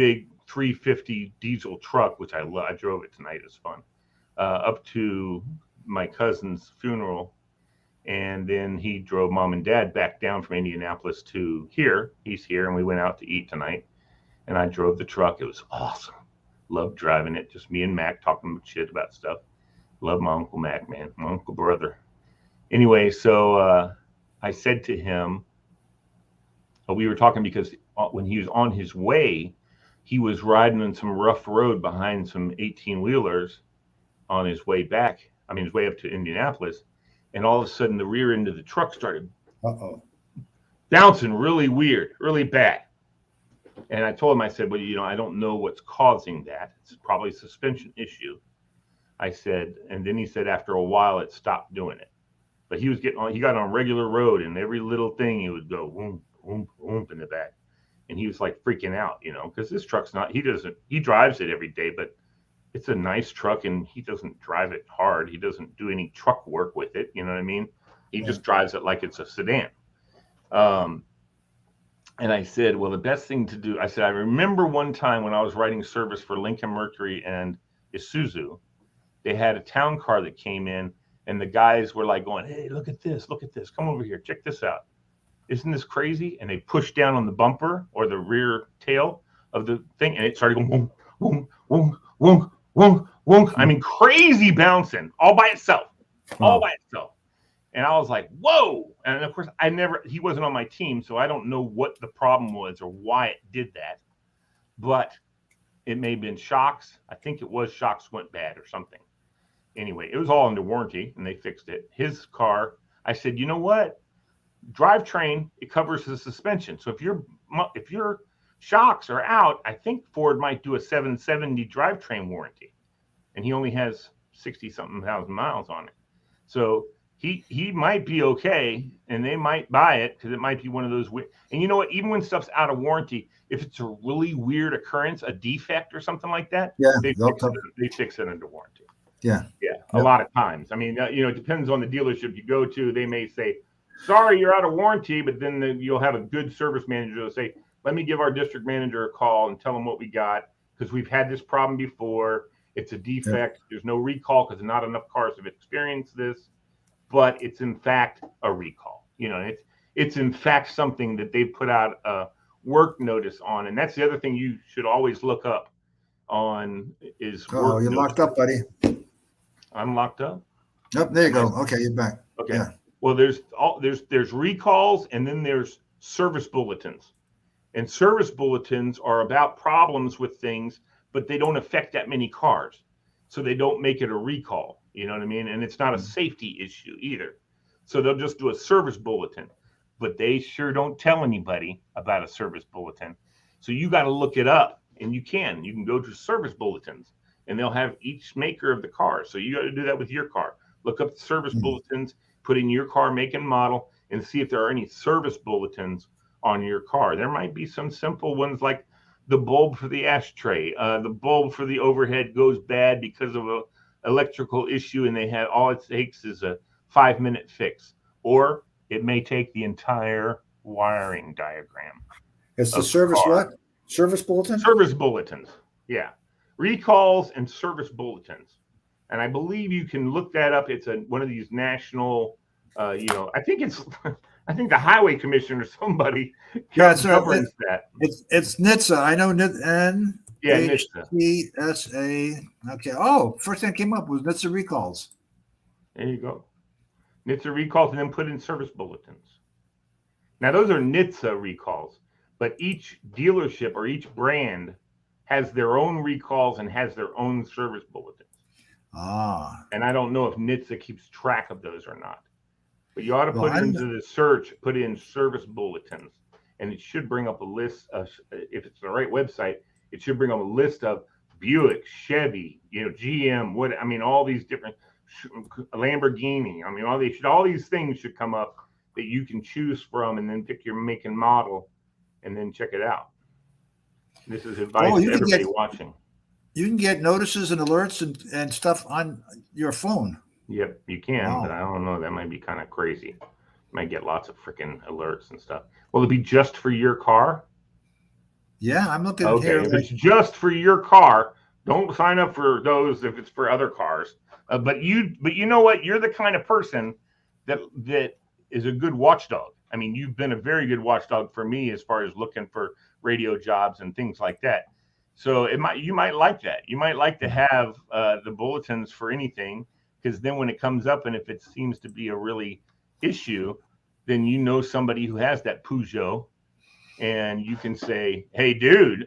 big 350 diesel truck, which I love. I drove it tonight. It was fun. Up to my cousin's funeral. And then he drove mom and dad back down from Indianapolis to here. He's here, and we went out to eat tonight. And I drove the truck. It was awesome. Loved driving it. Just me and Mac talking shit about stuff. Love my Uncle Mac, man. My uncle brother. Anyway, so I said to him, we were talking because when he was on his way, he was riding on some rough road behind some 18-wheelers on his way back. I mean, his way up to Indianapolis. And all of a sudden, the rear end of the truck started bouncing really weird, really bad. And I told him, I said, well, I don't know what's causing that. It's probably a suspension issue. I said, and then he said after a while, it stopped doing it. But he got on a regular road, and every little thing, he would go, whoom, whoom, whoom in the back. And he was like freaking out, because this truck's he drives it every day, but it's a nice truck, and he doesn't drive it hard. He doesn't do any truck work with it. You know what I mean? He just drives it like it's a sedan. And I said, well, the best thing to do, I said, I remember one time when I was writing service for Lincoln Mercury and Isuzu, they had a town car that came in, and the guys were like going, hey, look at this, come over here, check this out. Isn't this crazy? And they pushed down on the bumper or the rear tail of the thing, and it started going, woom, woom, woom, woom, woom, woom. I mean, crazy bouncing all by itself. And I was like, whoa. And of course, he wasn't on my team, so I don't know what the problem was or why it did that. But it may have been shocks. I think it was shocks went bad or something. Anyway, it was all under warranty, and they fixed it. His car, I said, you know what? Drivetrain, it covers the suspension. So if your shocks are out, I think Ford might do a 770 drivetrain warranty. And he only has 60-something thousand miles on it. So he might be okay, and they might buy it because it might be one of those weird. And you know what? Even when stuff's out of warranty, if it's a really weird occurrence, a defect or something like that, they fix it under warranty. Yeah. A lot of times. I mean, it depends on the dealership you go to. They may say, sorry, you're out of warranty, but then you'll have a good service manager that'll say, let me give our district manager a call and tell them what we got because we've had this problem before. It's a defect. Yeah. There's no recall because not enough cars have experienced this. But it's in fact a recall. It's in fact something that they put out a work notice on, and that's the other thing you should always look up on is. Oh, you're locked up, buddy. I'm locked up. Yep, there you go. Okay, you're back. Okay. Yeah. Well, there's recalls, and then there's service bulletins, and service bulletins are about problems with things, but they don't affect that many cars, so they don't make it a recall. You know what I mean? And it's not a safety issue either. So they'll just do a service bulletin, but they sure don't tell anybody about a service bulletin. So you got to look it up, and you can go to service bulletins, and they'll have each maker of the car. So you got to do that with your car. Look up the service bulletins, put in your car make and model, and see if there are any service bulletins on your car. There might be some simple ones like the bulb for the ashtray, the bulb for the overhead goes bad because of a electrical issue, and they have all it takes is a 5-minute fix, or it may take the entire wiring diagram. It's the service car. What? Service bulletin? Service bulletins. Yeah. Recalls and service bulletins. And I believe you can look that up. It's one of these national, I think the highway commissioner or somebody governs that. It's NHTSA. I know NHTSA. Yeah, NHTSA. NHTSA. Okay. Oh, first thing that came up was NHTSA recalls. There you go. NHTSA recalls, and then put in service bulletins. Now, those are NHTSA recalls, but each dealership or each brand has their own recalls and has their own service bulletins. And I don't know if NHTSA keeps track of those or not. But you ought to put into the search, put in service bulletins, and it should bring up a list of, if it's the right website, it should bring up a list of Buick, Chevy, GM, all these different Lamborghini. All these things should come up that you can choose from, and then pick your make and model, and then check it out. This is advice to everybody watching. You can get notices and alerts and stuff on your phone. Yep, you can, but I don't know. That might be kind of crazy. You might get lots of freaking alerts and stuff. Will it be just for your car? Yeah, I'm looking Okay, here. if it's just for your car, don't sign up for those if it's for other cars. But you know what? You're the kind of person that is a good watchdog. I mean, you've been a very good watchdog for me as far as looking for radio jobs and things like that. So you might like that. You might like to have the bulletins for anything, because then when it comes up and if it seems to be a really issue, then you know somebody who has that Peugeot, and you can say, "Hey, dude,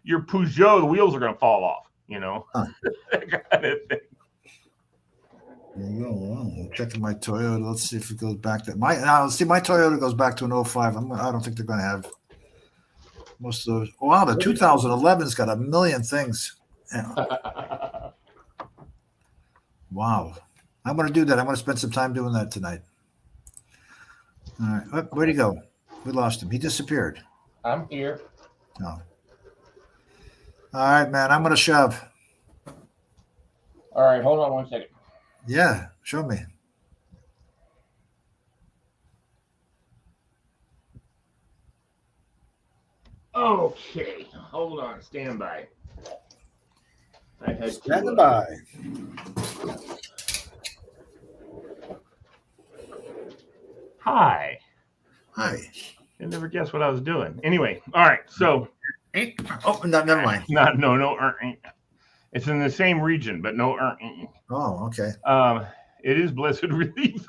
your Peugeot, the wheels are going to fall off." You know, that kind of thing. There you go. Well, checking my Toyota. Let's see if it goes back to my Toyota goes back to an 05. I don't think they're going to have most of those. Wow, the 2011's got a million things. Yeah. Wow. I'm going to do that. I'm going to spend some time doing that tonight. All right. Where'd he go? We lost him. He disappeared. I'm here. No. All right, man. I'm going to shove. All right, hold on 1 second. Yeah, show me. Okay, hold on, stand by. Stand by. Hi. Hi. You never guess what I was doing. Anyway, all right. So, oh, no, never mind. No. It's in the same region, but no. Oh, okay. It is Blessed Relief.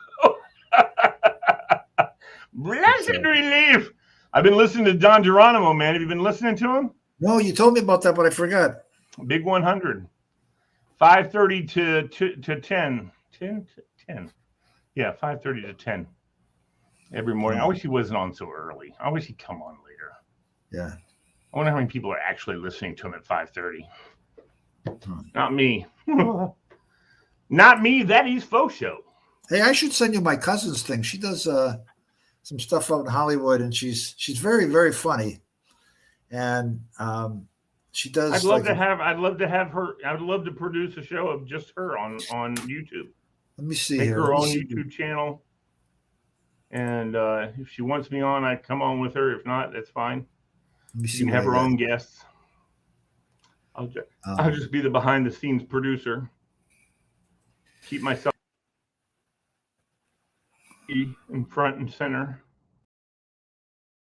Blessed Relief. I've been listening to Don Geronimo, man. Have you been listening to him? No, you told me about that, but I forgot. Big 100. 5:30 to 10. 10 to 10. Yeah, 5:30 to 10 every morning. I wish he wasn't on so early. I wish he'd come on later. Yeah. I wonder how many people are actually listening to him at 5:30. Not me. Not me. That is faux show. Hey, I should send you my cousin's thing. She does some stuff out in Hollywood, and she's very, very funny. And she does. I'd love to have her. I would love to produce a show of just her on YouTube. Let me see. Make here. her own YouTube channel. And if she wants me on, I'd come on with her. If not, that's fine. She can have her own guests. I'll just be the behind the scenes producer. Keep myself in front and center.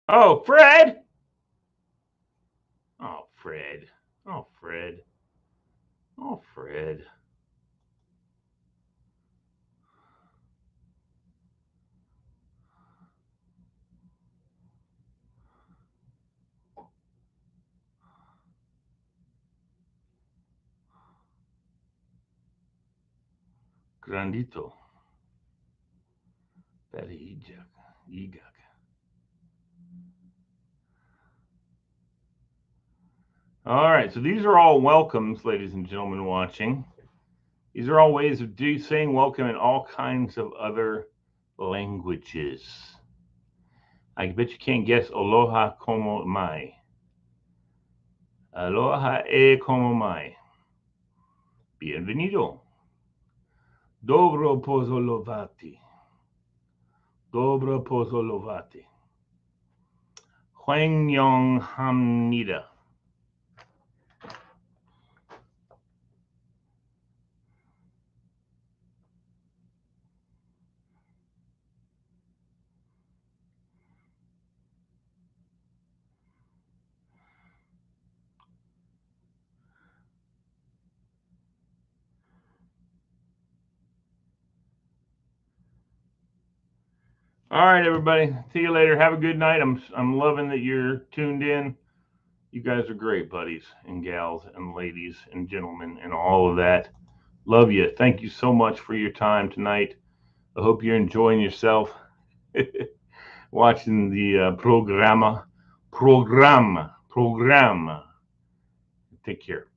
Oh, Fred! Oh, Fred. Oh, Fred. Oh, Fred. Grandito. Igak. All right, so these are all welcomes, ladies and gentlemen watching. These are all ways of saying welcome in all kinds of other languages. I bet you can't guess aloha como mai. Aloha e como mai. Bienvenido. Dobro pozolovati. Dobro pozolovati. Huang Yong Hamnida. All right, everybody. See you later. Have a good night. I'm loving that you're tuned in. You guys are great, buddies and gals and ladies and gentlemen and all of that. Love you. Thank you so much for your time tonight. I hope you're enjoying yourself watching the program. Take care.